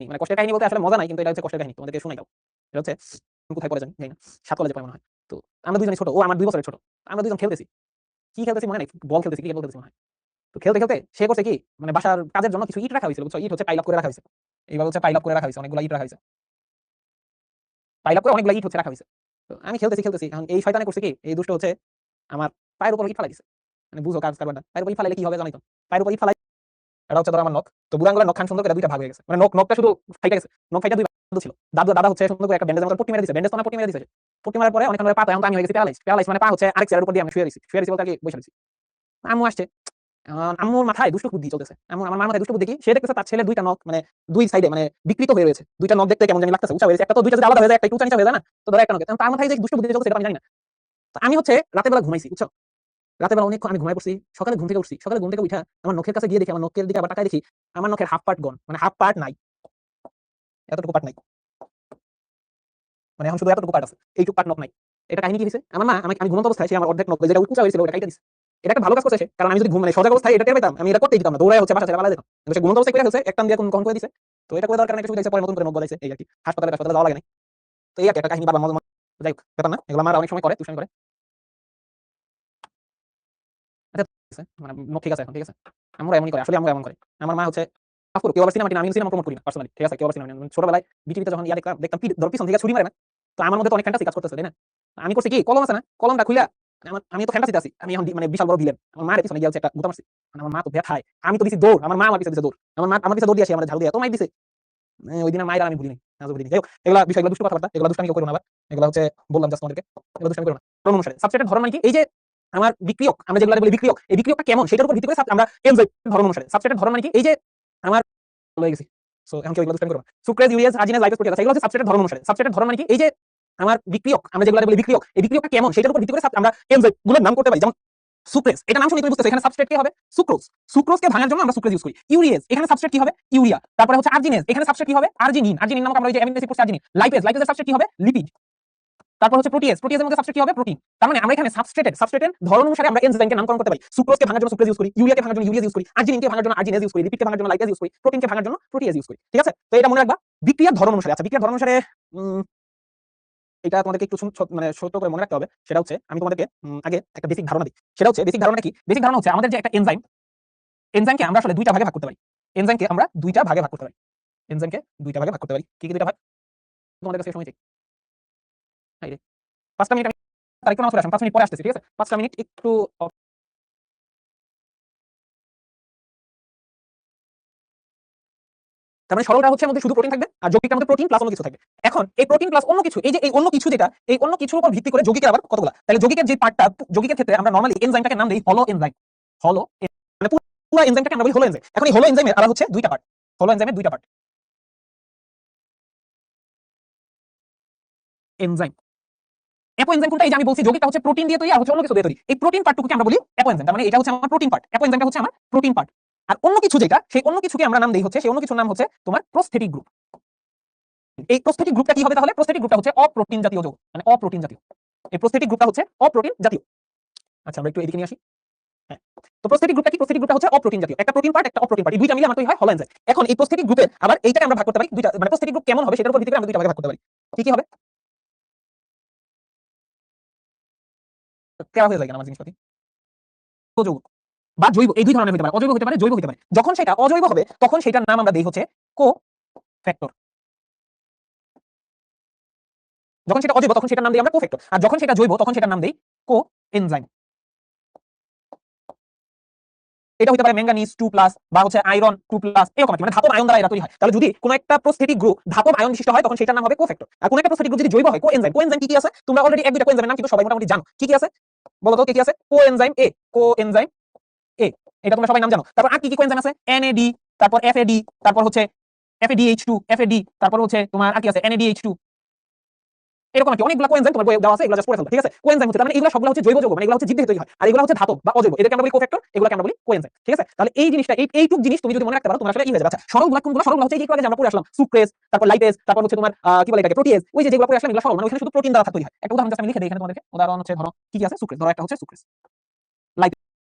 মানে কষ্টের কাহিনী বলতে আসলে মজা নাই, কিন্তু এটা হচ্ছে কষ্টের কাহিনী, তোমাদেরকে শোনাই দাও। এটা হচ্ছে কোথায় পড়ে জানি, জানি না, 7 কলেজে পড়ে মনে হয়। তো আমরা দুইজনই ছোট, ও আমার 2 বছরের ছোট। আমরা দুইজন খেলতেছি, কি খেলতেছি মনে নাই, বল খেলতেছি, ক্রিকেট খেলতেছি মনে হয়। তো খেলতে খেলতে সে করছে কি, মানে বাসার কাজের জন্য কিছু ইট রাখা হয়েছিল, বুঝছো? ইট হচ্ছে পাইল আপ করে রাখা হয়েছে, এইভাবে হচ্ছে পাইল আপ করে রাখা হয়েছে, অনেকগুলো ইট রাখা হয়েছে, পাইল আপ করে অনেকগুলো ইট হচ্ছে রাখা হয়েছে। তো আমি খেলতেছি, এখন এই শয়তানে করছে কি, এই দুষ্ট হচ্ছে আমার পায়ের উপর ইট ফালাই দিছে। মানে বুঝো কাজ কারবারটা, পায়ের উপর ইট ফালাইলে কি হবে জানি তো? পায়ের উপর ইট ফালাই, এটা হচ্ছে ধরো আমার নখ, তো বুড়ো আঙ্গুলের নখখান সুন্দর করে দুইটা ভাগ হয়ে গেছে, মানে নখটা শুধু ফাইটা গেছে, নখ ফাইটা দুই ভাগ ছিল। দাদা হচ্ছে সুন্দর করে একটা ব্যান্ডেজের মতো পট্টি মেরে দিছে, ব্যান্ডেজ তো না পট্টি মেরে দিছে, পট্টি মারার পরে অনেকক্ষণ ধরে পা, এখন তো আমি হয়ে গেছি প্যারালাইজ, প্যারালাইজ মানে পা হচ্ছে আরেক চেয়ারের উপর দিয়ে আমি শুয়ে রইছি বলতে কি বসে রইছি। আম্মু আসছে, আম্মুর মাথায় দুষ্ট বুদ্ধি চলতেছে, আম্মু আমার মার মাথায় দুষ্ট বুদ্ধি কি, সে দেখতেছে তার ছেলের দুইটা নখ মানে দুই সাইডে মানে বিকৃত হয়ে রয়েছে, দুইটা নখ দেখতে কেমন জানি লাগতেছে, উঁচা হয়ে গেছে, একটা তো দুইটা যদি আলাদা হয়ে যায়, একটা উঁচা নিচা হয়ে যায় না, তো ধরো একটা নখ, তার মাথায় যে দুষ্ট বুদ্ধি চলছে সেটা আমি জানি না। তো আমি হচ্ছে রাতের বেলা ঘুমাইছি, বুঝছো? রাতের বেলা অনেক আমি ঘুমাই পড়ছি, সকালে ঘুম থেকে উঠছি, সকালে ঘুম থেকে উঠা আমার নখের কাছে গিয়ে দেখি, আমার নখের দিকে আবার তাকায় দেখি আমার নখের হাফ পার্ট গন, মানে হাফ পার্ট নাই, এতটুকু পার্ট নাই, মানে এখন শুধু এতটুকু পার্ট আছে, এইটুকু পার্ট নখ নাই। এটা কাহিনী কি হয়েছে, আমার মা আমি ঘুমন্ত অবস্থায় সে আমার অর্ধেক নখ যেটা উঁচা হয়েছিল ওটা কাইটা দিছে। এটা একটা ভালো কাজ করছে সে, কারণ আমি যদি ঘুম মানে সজাগ অবস্থায় এটা টের পেতাম আমি এটা করতেই দিতাম না, দৌড়ায় হচ্ছে বাসা ছেড়ে পালা যেতাম। কিন্তু সে ঘুমন্ত অবস্থায় করে ফেলছে, একটা দিয়ে কোন করে দিছে। তো এটা করে দেওয়ার কারণে একটা সুবিধা হয়েছে, পরে নতুন করে নখ গলাইছে এই আর কি, হাসপাতালে যাওয়া লাগে না। তো এই একটা কাহিনী বাবা মজা যাই হোক ব্যাপার না, এগুলো আমার অনেক সময় করে টিউশন করে। আচ্ছা মানে নখ ঠিক আছে এখন ঠিক আছে, আমরা এমনই করে আসলে আমরা এমন করে। আমার মা হচ্ছে মাফ করো কেউ আবার সিনেমা আমি সিনেমা প্রমোট করি না পার্সোনালি, ঠিক আছে কেউ আবার সিনেমা ছোটবেলায় বিটিভিতে যখন দেখতাম দেখতাম ধর পিছন থেকে ছুরি মারে না, তো আমার মধ্যে তো অনেক ফ্যান্টাসি কাজ করতেছে তাই না। আমি করছি কি কলম আছে না, কলমটা খুইলা আমি তো ফ্যান্টাসিতে আছি, আমি এখন মানে বিশাল বড় ভিলেন, আমার মায়ের পিছনে গিয়ে একটা গুতা মারছি, মানে আমার মা তো ব্যথায়, আমি তো দিছি দৌড়, আমার মা আমার পিছনে দিছে দৌড়, আমার পিছনে দৌড় দিয়ে আসি আমার ঝাড়ু দিয়ে তো মাই দিছে। ওই দিন মায়ের আমি ভুলিনি আজও ভুলিনি। যাই হোক এগুলা বিষয়গুলো দুষ্ট কথাবার্তা, এগুলো দুষ্টামি কেউ করো না আবার, এগুলো হচ্ছে বললাম জাস্ট তোমাদেরকে, এগুলো দুষ্টামি করো না। ধর্ম অনুসারে সাবস্ট্রেটের ধর্ম মানে কি, এই যে আমার বিক্রিয়ক আমরা যেগুলো বলি বিক্রিয়ক, এই বিক্রিয়কটা কেমন সেটার উপর ভিত্তি করে আমরা এনজাইম ধর্ম অনুসারে সাবস্ট্রেটের ধর্ম মানে কি, এই যে আমার হয়ে গেছি। সো এখন কেউ এগুলো দুষ্টামি করো না। সুক্রেজ ইউরিয়াস আর্জিনাস লাইপেজ প্রোটিয়াস এগুলো হচ্ছে সাবস্ট্রেটের ধর্ম অনুসারে। সাবস্ট্রেটের ধর্ম মানে কি, এই যে আমার বিক্রিয়ক আমরা যেগুলো বলি বিক্রিয়ক, এই বিক্রিয়কটা কেমন সেটার উপর ভিত্তি করে আমরা এনজাইম গুলোর নাম করতে পারি। যেমন সুক্রেজ, এটা নাম শুনে তুমি বুঝতেছো এখানে সাবস্ট্রেট কি হবে, সুক্রোজ, সুক্রোজকে ভাঙার জন্য আমরা সুক্রেজ ইউজ করি। ইউরিয়াস এখানে সাবস্ট্রেট কি হবে, ইউরিয়া। তারপরে হচ্ছে আর্জিনেজ, এখানে সাবস্ট্রেট কি হবে, আর্জিনিন, আর্জিনিন নামক আমরা ওই যে অ্যামিনো অ্যাসিড পড়ছি আর্জিনিন। লাইপেজ, লাইপেজের সাবস্ট্রেট কি হবে, লিপিড। তারপর হচ্ছে প্রোটিয়েজ, প্রোটিয়েজের মধ্যে সাবস্ট্রেট কি হবে, প্রোটিন। তার মানে আমরা এখানে সাবস্ট্রেটের ধরন অনুসারে আমরা এনজাইমকে নামকরণ করতে পারি। সুক্রোজকে ভাঙার জন্য সুক্রেজ ইউজ করি, ইউরিয়াকে ভাঙার জন্য ইউরিয়াস ইউজ করি, আর্জিনিনকে ভাঙার জন্য আর্জিনেজ ইউজ করি, লিপিডকে ভাঙার জন্য লাইপেজ ইউজ করি, প্রোটিনকে ভাঙার জন্য প্রোটিয়েজ ইউজ করি। ঠিক আছে, তো এটা মনে রাখবা বিক্রিয়ার ধরন অনুসারে। আচ্ছা বিক্রিয়ার ধরন অনুসারে এটা তোমাদেরকে একটু মানে ছোট করে মনে রাখতে হবে। সেটা হচ্ছে আমি তোমাদেরকে আগে একটা বেসিক ধারণা দিই। সেটা হচ্ছে বেসিক ধারণা কি, বেসিক ধারণা হচ্ছে আমাদের যে একটা এনজাইম, এনজাইমকে আমরা আসলে দুইটা ভাগে ভাগ করতে পারি। এনজাইমকে আমরা দুইটা ভাগে ভাগ করতে পারি। এনজাইমকে দুইটা ভাগে ভাগ করতে পারি। কি কি দুইটা ভাগ তোমাদের কাছে সময় চাই? হাই রে 5টা মিনিট আমি তারিখ নাও চলে আসুন, 5 মিনিট পরে আসতেছি ঠিক আছে, 5টা মিনিট একটু। তার মানে সরলটা হচ্ছে মধ্যে শুধু প্রোটিন থাকবে আর যৌগিকের মধ্যে প্রোটিন প্লাস অন্য কিছু থাকবে। এখন এই প্রোটিন প্লাস অন্য কিছু, এই যে এই অন্য কিছু যেটা, এই অন্য কিছুর উপর ভিত্তি করে যৌগিকের আবার কতগুলা, তাহলে যৌগিকের যে পার্টটা, যৌগিকের ক্ষেত্রে আমরা নরমালি এনজাইমটাকে নাম দেই হলো এনজাইম। হলো মানে পুরো এনজাইমটাকে আমরা বলি হলো এনজাইম। এখন এই হলো এনজাইমের আবার হচ্ছে দুইটা পার্ট, হলো এনজাইমের দুইটা পার্ট। এনজাইম অ্যাপো এনজাইম কোনটা, এই যে আমি বলছি যৌগিকটা হচ্ছে প্রোটিন দিয়ে তৈরি আর হচ্ছে অন্য কিছু দিয়ে তৈরি, এই প্রোটিন পার্টটুকুকে আমরা বলি অ্যাপো এনজাইম। তার মানে এটা হচ্ছে আমার প্রোটিন পার্ট, অ্যাপো এনজাইমটা হচ্ছে আমার প্রোটিন পার্ট। আর অন্য কিছু যেটা, সেই অন্য কিছুকে আমরা নাম দেই হচ্ছে, সেই অন্য কিছুর নাম হচ্ছে তোমার প্রস্থেটিক গ্রুপ। এই প্রস্থেটিক গ্রুপটা কি হবে তাহলে, প্রস্থেটিক গ্রুপটা হচ্ছে অপ্রোটিন জাতীয় যৌগ, মানে অপ্রোটিন জাতীয়। এই প্রস্থেটিক গ্রুপটা হচ্ছে অপ্রোটিন জাতীয়। আচ্ছা আমরা একটু এদিকে নিয়ে আসি। হ্যাঁ, তো প্রস্থেটিক গ্রুপটা কি, প্রস্থেটিক গ্রুপটা হচ্ছে অপ্রোটিন জাতীয়, একটা প্রোটিন পার্ট একটা অপ্রোটিন পার্ট, এই দুইটা মিলে আমার তৈরি হয় হলো এনজাইম। এখন এই প্রস্থেটিক গ্রুপের আবার এইটাকে আমরা ভাগ করতে পারি দুইটা, মানে প্রস্থেটিক গ্রুপ কেমন হবে সেটার উপর ভিত্তি করে আমরা দুইটা ভাগে ভাগ করতে পারি। কি কি হবে, কেমন হয়ে যায় আমার জিনিসপাতি, যৌগ বা জৈব, এই দুই ধরনের হতে পারে, অজৈব হতে পারে জৈব হতে পারে। যখন সেটা অজৈব হবে তখন সেটার নাম আমরা দেই হচ্ছে কো ফ্যাক্টর। যখন সেটা অজৈব তখন সেটার নাম দেই আমরা কো ফ্যাক্টর, আর যখন সেটা জৈব তখন সেটার নাম দেই কো এনজাইম। এটা হতে পারে ম্যাঙ্গানিজ 2+ বা হচ্ছে আয়রন 2+, এরকম মানে ধাতব আয়ন দ্বারা এটা তৈরি হয়। তাহলে যদি কোনো একটা প্রস্থেটিক গ্রুপ ধাতব আয়ন বিশিষ্ট হয় তখন সেটার নাম হবে কোফ্যাক্টর। আর কোনো একটা প্রস্থেটিক গ্রুপ যদি জৈব হয় কোএনজাইম। কোএনজাইম কি কি আছে তোমরা অলরেডি এক দুইটা কোএনজাইমের নাম কিন্তু সবাই মোটামুটি জানো। কি কি আছে বলো তো, কি কি আছে? কোএনজাইম এ, কোএনজাইম এ, এটা তোমরা সবাই নাম জানো। তারপর আর কি কি কোএনজাইম আছে? NAD, তারপর FAD, তারপর হচ্ছে FADH2, FAD, তারপর হচ্ছে তোমার আর কি আছে NADH2, এরকম কি অনেকগুলো কোএনজাইম তোমার বইয়ে দেওয়া আছে, এগুলো জাস্ট পড়ে ফেলবা। ঠিক আছে, কোএনজাইম হচ্ছে তার মানে এগুলো সবগুলো হচ্ছে জৈব যৌগ, মানে এগুলো হচ্ছে জীব থেকে তৈরি হয়, আর এগুলো হচ্ছে ধাতব বা অজৈব, এদেরকে আমরা বলি কোফ্যাক্টর, এগুলোকে আমরা বলি কোএনজাইম। ঠিক আছে, তাহলে এই জিনিসটা এইটুক জিনিস তুমি যদি মনে রাখতে পারো তোমার আসলে ই হয়ে যাবে। আচ্ছা সরলগুলো কোনগুলো? সরলগুলো হচ্ছে এই একটু আগে আমরা পড়ে আসলাম সুক্রেজ, তারপর লাইপেজ, তারপর হচ্ছে তোমার কি বলে এটাকে প্রোটিয়েজ, ওই যে যেগুলো পড়ে আসলাম এগুলো সরল, মানে ওখানে শুধু প্রোটিন দ্বারা তৈরি হয়। একটা উদাহরণ জাস্ট আমি লিখে দেই এখানে তোমাদেরকে। উদাহরণ হচ্ছে ধরো কি কি আছে, সুক্রেজ, ধরো একটা হচ্ছে সুক্রেজ, লাইপেজ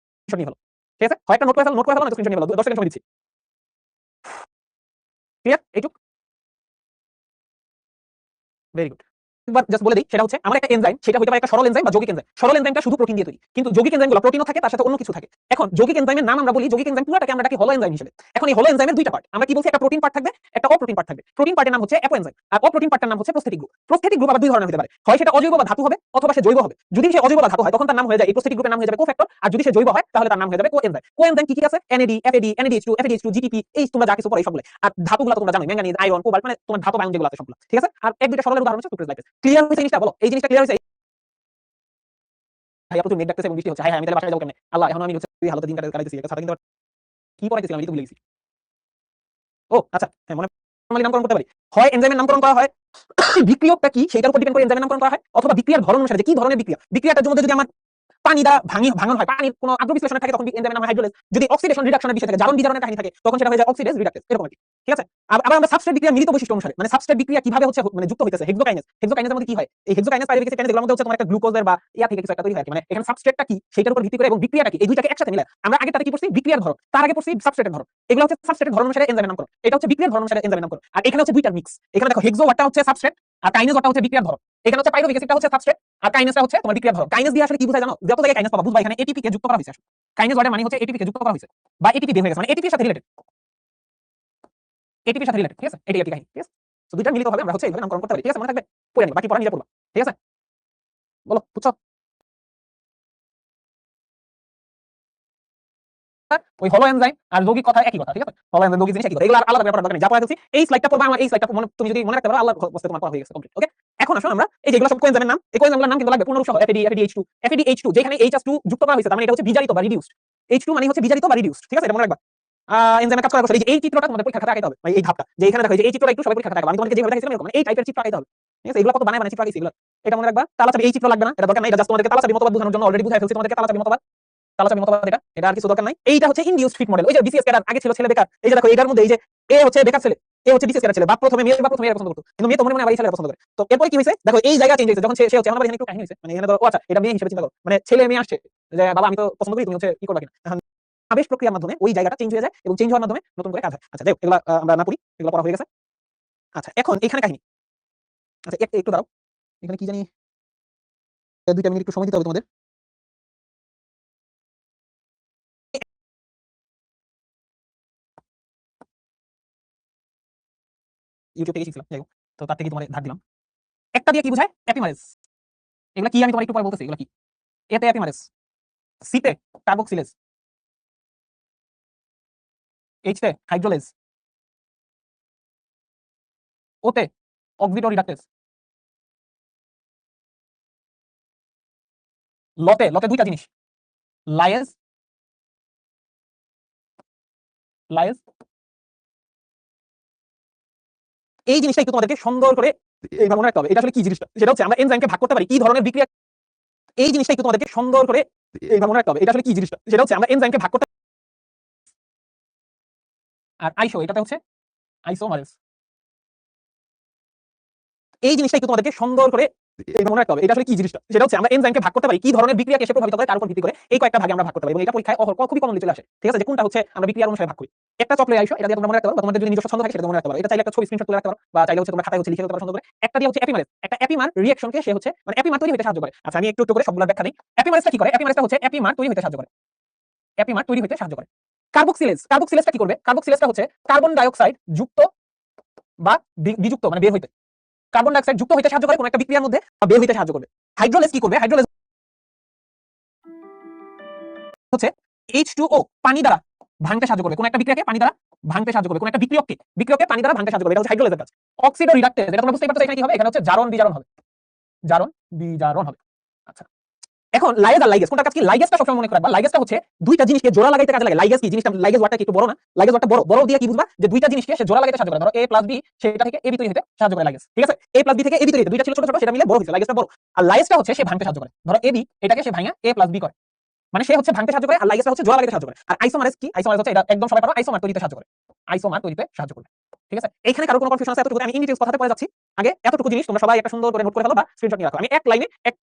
নিয়ে হলো। ঠিক আছে, হয় একটা নোট করে ফেলো, নোট করে ফেলো, না স্ক্রিনশট নিয়ে ফেলো, 10 সেকেন্ড সময় দিচ্ছি। ক্লিয়ার এইটুক? Very good. একবার জাস্ট বলে দিই, সেটা হচ্ছে আমার একটা এনজাইম, সেটা হতে পারে একটা সরল এনজাইম বা যৌগিক এনজাইম। সরল এনজাইমটা শুধু প্রোটিন দিয়ে তৈরি, কিন্তু যৌগিক এনজাইমগুলো প্রোটিনও থাকে, তার সাথে অন্য কিছু থাকে। এখন যৌগিক এনজাইমের নাম আমরা বলি, যৌগিক এনজাইম পুরোটাকে আমরা ডাকি হলো এনজাইম হিসেবে। এখন এই হলো এনজাইমের দুইটা পার্ট, আমরা কি বলছি, একটা প্রোটিন পার্ট থাকবে, একটা অপ্রোটিন পার্ট থাকবে। প্রোটিন পার্টের নাম হচ্ছে অ্যাপো এনজাইম, আর অপ্রোটিন পার্টের নাম হচ্ছে প্রস্থেটিক গ্রুপ। প্রস্থেটিক গ্রুপ আবার দুই ধরনের হতে পারে, হয় সেটা অজৈব বা ধাতু হবে অথবা সে জৈব হবে। যদি সে অজৈব বা ধাতু হয় তখন তার নাম হয়ে যায়, এই প্রস্থেটিক গ্রুপের নাম হয়ে যাবে কোফ্যাক্টর, আর যদি সে জৈব হয় তাহলে তার নাম হয়ে যাবে কোএনজাইম। কোএনজাইম কি কি আছে? NAD, FAD, NADH2, FADH2, GTP, এই তোমরা যা কিছু পড়ে সবগুলো। আর ধাতুগুলো তোমরা জানো, ম্যাঙ্গানিজ, আয়রন, কোবাল্ট, মানে তোমার ধাতব আয়ন যেগুলো আছে সবগুলো। ঠিক আছে, আর এক দুইটা সরলের উদাহরণ হচ্ছে সুক্রেজ, লাইপেজ। ক্লিয়ার হয়েছে জিনিসটা? বলো এই জিনিসটা ক্লিয়ার হয়েছে? ভাইয়া প্রচুর নেট ডাকতেছে এবং বৃষ্টি হচ্ছে, হাই হাই আমি তাহলে বাসায় যাবো কেমনে? আল্লাহ, এখন আমি হচ্ছে এই হালতে দিন কাটাইতেছি, একটা ছাতা কিনতে কি পড়াইতেছিলাম আমি তো ভুলে গেছি। ও আচ্ছা হ্যাঁ, মনে নরমালি নামকরণ করতে পারি। হয় এনজাইমের নামকরণ করা হয়, বিক্রিয়কটা কি সেটার উপর ডিপেন্ড করে এনজাইমের নামকরণ করা হয়, অথবা বিক্রিয়ার ধরন অনুসারে যে কি ধরনের বিক্রিয়া, বিক্রিয়াটার মধ্যে যদি আমার পানি দ্বারা ভাঙন হয়, পানির কোনো আদ্র বিশ্লেষণে থাকে তখন এনজাইমের নাম হাইড্রোলেজ। যদি অক্সিডেশন রিডাকশনের বিষয় থাকে, জারণ বিজারণের কাহিনী থাকে তখন সেটা হয়ে যায় অক্সিডেজ রিডাকটেজ, এরকম আর কি। ঠিক আছে, আবার আমরা সাবস্ট্রেট বিক্রিয়া মিলিত বৈশিষ্ট্য অনুসারে মানে সাবস্ট্রেট বিক্রিয়া কিভাবে হচ্ছে মানে যুক্ত হইতেছে হেক্সোকাইনেজের মধ্যে কি হয় এই হেক্সোকাইনেজ পাইরুভেট এখানে যেগুলোর মধ্যে হচ্ছে তোমার একটা গ্লুকোজের বা ইয়া থেকে কিছু একটা তৈরি হয় মানে এখানে সাবস্ট্রেটটা কি সেটার উপর ভিত্তি করে এবং বিক্রিয়াটা কি এই দুইটাকে একসাথে মিলে আমরা আগে তাতে কি করছি বিক্রিয়ার ধরন তার আগে করছি সাবস্ট্রেটের ধরন এগুলো হচ্ছে সাবস্ট্রেটের ধরন অনুসারে এনজাইমের নামকরণ এটা হচ্ছে বিক্রিয়ার ধরন অনুসারে এনজাইমের নামকরণ আর এখানে হচ্ছে দুইটা মিক্স এখানে দেখো হেক্সো ওয়াটটা হচ্ছে সাবস্ট্রেট আর কাইনেজ ওয়াটটা হচ্ছে বিক্রিয়ার ধরন এখানে হচ্ছে পাইরুভেট অ্যাসিডটা হচ্ছে সাবস্ট্রেট আর কাইনেজটা হচ্ছে তোমার বিক্রিয়ার ধরন কাইনেজ দিয়ে আসলে কি বোঝায় জানো যত জায়গায় কাইনেজ পাবা বুঝবা এখানে এটিপি কে যুক্ত করা হয়েছে কাইনেজ ওয়াটের মানে হচ্ছে এটিপি কে যুক্ত করা হয়েছে বা এটিপি বের হয়ে গেছে মানে এটিপির সাথে রিলেটেড এটিপির সাথে রিলেটেড ঠিক আছে এটাই আর কি কাহিনী ঠিক আছে তো দুইটা মিলিত হবে আমরা হচ্ছে এইভাবে নামকরণ করতে পারি ঠিক আছে মনে থাকবে পড়ে নিবা বাকি পড়া নিজে পড়বা ঠিক আছে বলো বুঝছো ওই হলো এনজাইম আর যৌগিক কথা একই কথা ঠিক আছে হলো এনজাইম যৌগিক জিনিস একই কথা এগুলো আলাদা ব্যাপার দরকার নেই যা পড়া দিচ্ছি এই স্লাইডটা পড়বা আমার এই স্লাইডটা তুমি যদি মনে রাখতে পারো আল্লাহর হস্তে তোমার পড়া হয়ে গেছে কমপ্লিট ওকে এখন আসো আমরা এই যেগুলো সব কোএনজাইমের নাম এই কোএনজাইমগুলোর নাম কিন্তু লাগবে পুনরূপ সহ FADH2 FADH2 যেখানে H2 যুক্ত করা হয়েছে তার মানে এটা হচ্ছে বিজারিত বা রিডিউসড H2 মানে হচ্ছে বিজারিত বা রিডিউসড ঠিক আছে এটা মনে রাখবা এনজাইমের কাজ করার পর এই চিত্রটা তোমাদের পরীক্ষা খাতায় আঁকাতে হবে মানে এই ধাপটা যে এখানে দেখো এই চিত্রটা একটু সবাই পরীক্ষা খাতায় আঁকাবে আমি তোমাদেরকে যেভাবে দেখাইছিলাম এরকম এই টাইপের চিত্র আঁকাতে হবে ঠিক আছে এগুলো কত বানায় চিত্র আঁকাইছি এগুলো এটা মনে রাখবা তালাচাবি এই চিত্র লাগবে না এটা দরকার নাই এটা জাস্ট তোমাদেরকে তালাচাবি মতবাদ বোঝানোর জন্য অলরেডি বুঝাই ফেলছি তোমাদেরকে তালাচাবি মতবাদ এটা আর কিছু দরকার নাই এইটা হচ্ছে ইনডিউসড ফিট মডেল ওই যে বিসিএস ক্যাডার আগে ছিল ছেলে বেকার এই যে দেখো এটার মধ্যে এই যে এ হচ্ছে বেকার ছেলে এ হচ্ছে বিসিএস ক্যাডার ছেলে বাপ প্রথমে মেয়ে পছন্দ করতো কিন্তু মেয়ে তো মনে মনে আবার এই ছেলেটা পছন্দ করে তো এরপর কি হয়েছে দেখো এই জায়গা চেঞ্জ হয়েছে যখন সে হচ্ছে আমার এখানে একটু কাহিনী হয়েছে মানে এখানে তো আচ্ছা এটা মেয়ে হিসেবে চিন্তা করো মানে ছেলে মেয়ে আসছে যে বাবা আমি তো পছন্দ করি তুমি হচ্ছে কি করবা কিনা এখন আবেশ প্রক্রিয়ার মাধ্যমে ওই জায়গাটা চেঞ্জ হয়ে যায় এবং চেঞ্জ হওয়ার মাধ্যমে নতুন করে কাজ হয় আচ্ছা যাই এগুলো আমরা না পড়ি এগুলো পড়া হয়ে গেছে আচ্ছা এখন এখানে কাহিনী আচ্ছা একটু দাঁড়াও এখানে কি জানি 2 মিনিট একটু সময় দিতে হবে তোমাদের ইউটিউব থেকে শিখছিলাম যাই হোক তো তার থেকে তোমার ধার দিলাম একটা দিয়ে কি বোঝায় অ্যাপিমারেজ এগুলো কি আমি তোমার একটু পরে বলতেছি এগুলো কি এতে অ্যাপিমারেজ সিতে কার্বক্সিলেজ এইচতে হাইড্রোলেজ ওতে অক্সিডো রিডাক্টেজ লতে লতে দুইটা জিনিস লায়েজ লায়েজ এই জিনিসটা একটু তোমাদেরকে সুন্দর করে এইভাবে মনে রাখতে হবে এটা আসলে কি জিনিসটা সেটা হচ্ছে আমরা এনজাইমকে ভাগ করতে পারি কি ধরনের বিক্রিয়া এই জিনিসটা একটু তোমাদেরকে সুন্দর করে এইভাবে মনে রাখতে হবে এটা আসলে কি জিনিসটা সেটা হচ্ছে আমরা এনজাইমকে ভাগ করতে আর আইসো এটাতে হচ্ছে আইসোমারেজ এই জিনিসটা একটু তোমাদেরকে সুন্দর করে এইভাবে মনে রাখতে হবে এটা আসলে কি জিনিসটা সেটা হচ্ছে আমরা এনজাইমকে ভাগ করতে পারি কি ধরনের বিক্রিয়াকে সে প্রভাবিত করে তার উপর ভিত্তি করে এই কয়েকটা ভাগে আমরা ভাগ করতে পারি এবং এটা পরীক্ষায় খুবই কমনলি চলে আসে ঠিক আছে যে কোনটা হচ্ছে আমরা বিক্রিয়ার অনুসারে ভাগ করি একটা চকলেট আইসো এটা দিয়ে তোমরা মনে রাখতে পারো তোমাদের যদি নিজস্ব ছন্দ থাকে সেটা মনে রাখতে পারো এটা চাইলে একটা ছবি স্ক্রিনশট তুলে রাখতে পারো বা চাইলে হচ্ছে তোমরা খাতায় হচ্ছে লিখে রাখতে পারো সুন্দর করে একটা দিয়ে হচ্ছে অ্যাপিমারেজ একটা অ্যাপিমার রিঅ্যাকশনকে সে হচ্ছে মানে অ্যাপিমার তৈরি হতে সাহায্য করে আচ্ছা আমি একটু একটু করে সবগুলো ব্যাখ্যা দিই অ্যাপিমারেজটা কি করে অ্যাপিমারেজটা হচ্ছে অ্যাপিমার তৈরি হতে সাহায্য করে অ্যাপিমার তৈরি হতে সাহায্য করে কার্বক্সিলেজটা কি করবে কার্বক্সিলেজটা হচ্ছে কার্বন ডাই অক্সাইড যুক্ত বা বিযুক্ত মানে বের হইতে কার্বন ডাই অক্সাইড যুক্ত হইতে সাহায্য করে কোন একটা বিক্রিয়ার মধ্যে বের হইতে সাহায্য করবে হাইড্রোলেজ কি করবে হাইড্রোলেজ হচ্ছে H2O পানি দ্বারা ভাঙতে সাহায্য করবে কোন একটা বিক্রিয়াকে পানি দ্বারা ভাঙতে সাহায্য করবে কোন একটা বিক্রিয়ককে পানি দ্বারা ভাঙতে সাহায্য করবে এটা হচ্ছে হাইড্রোলেজের কাজ অক্সিডো রিডাক্টেজ এটা তোমরা বুঝতেই পারছো এখানে কি হবে এখানে হচ্ছে জারণ বিজারণ হবে জারণ বিজারণ হবে আচ্ছা এখন লাইগেজ আর লাইগেজ কোনটা কাজ কি লাইগেজটা সবসময় মনে রাখবা লাইগেজটা হচ্ছে দুইটা জিনিসকে জোড়া লাগাইতে কাজে লাগে লাইগেজ কি জিনিসটা লাইগেজ ওয়াটটা কি একটু বড় না লাইগেজ ওয়াটটা বড় বড় দিয়ে কি বুঝবা যে দুইটা জিনিসকে সে জোড়া লাগাইতে সাহায্য করে ধরো A + B সেটা থেকে AB তৈরি হতে সাহায্য করে লাইগেজ ঠিক আছে A + B থেকে AB তৈরি হতে দুইটা ছিল ছোট ছোট সেটা মিলে বড় হইছে লাইগেজটা বড় আর লাইগেজটা হচ্ছে সে ভাঙতে সাহায্য করে ধরো AB এটাকে সে ভাঙা A + B করে মানে সে হচ্ছে ভাঙতে সাহায্য করে আর লাইগেজটা হচ্ছে জোড়া লাগাইতে সাহায্য করে আর আইসোমারেজ কি আইসোমারেজ হচ্ছে এটা একদম সবাই পারো আইসোমার তৈরিতে সাহায্য করে আইসোমার তৈরিতে সাহায্য করে ঠিক আছে এইখানে কারো কোনো কনফিউশন আছে এতটুকু আমি ইন ডিটেইলস কথাতে পড়ে যাচ্ছি আগে এতটুকু জিনিস তোমরা সবাই একটা সুন্দর করে নোট করে ফেলো বা স্ক্রিনশট নিয়ে রাখো আমি এক লাইনে এক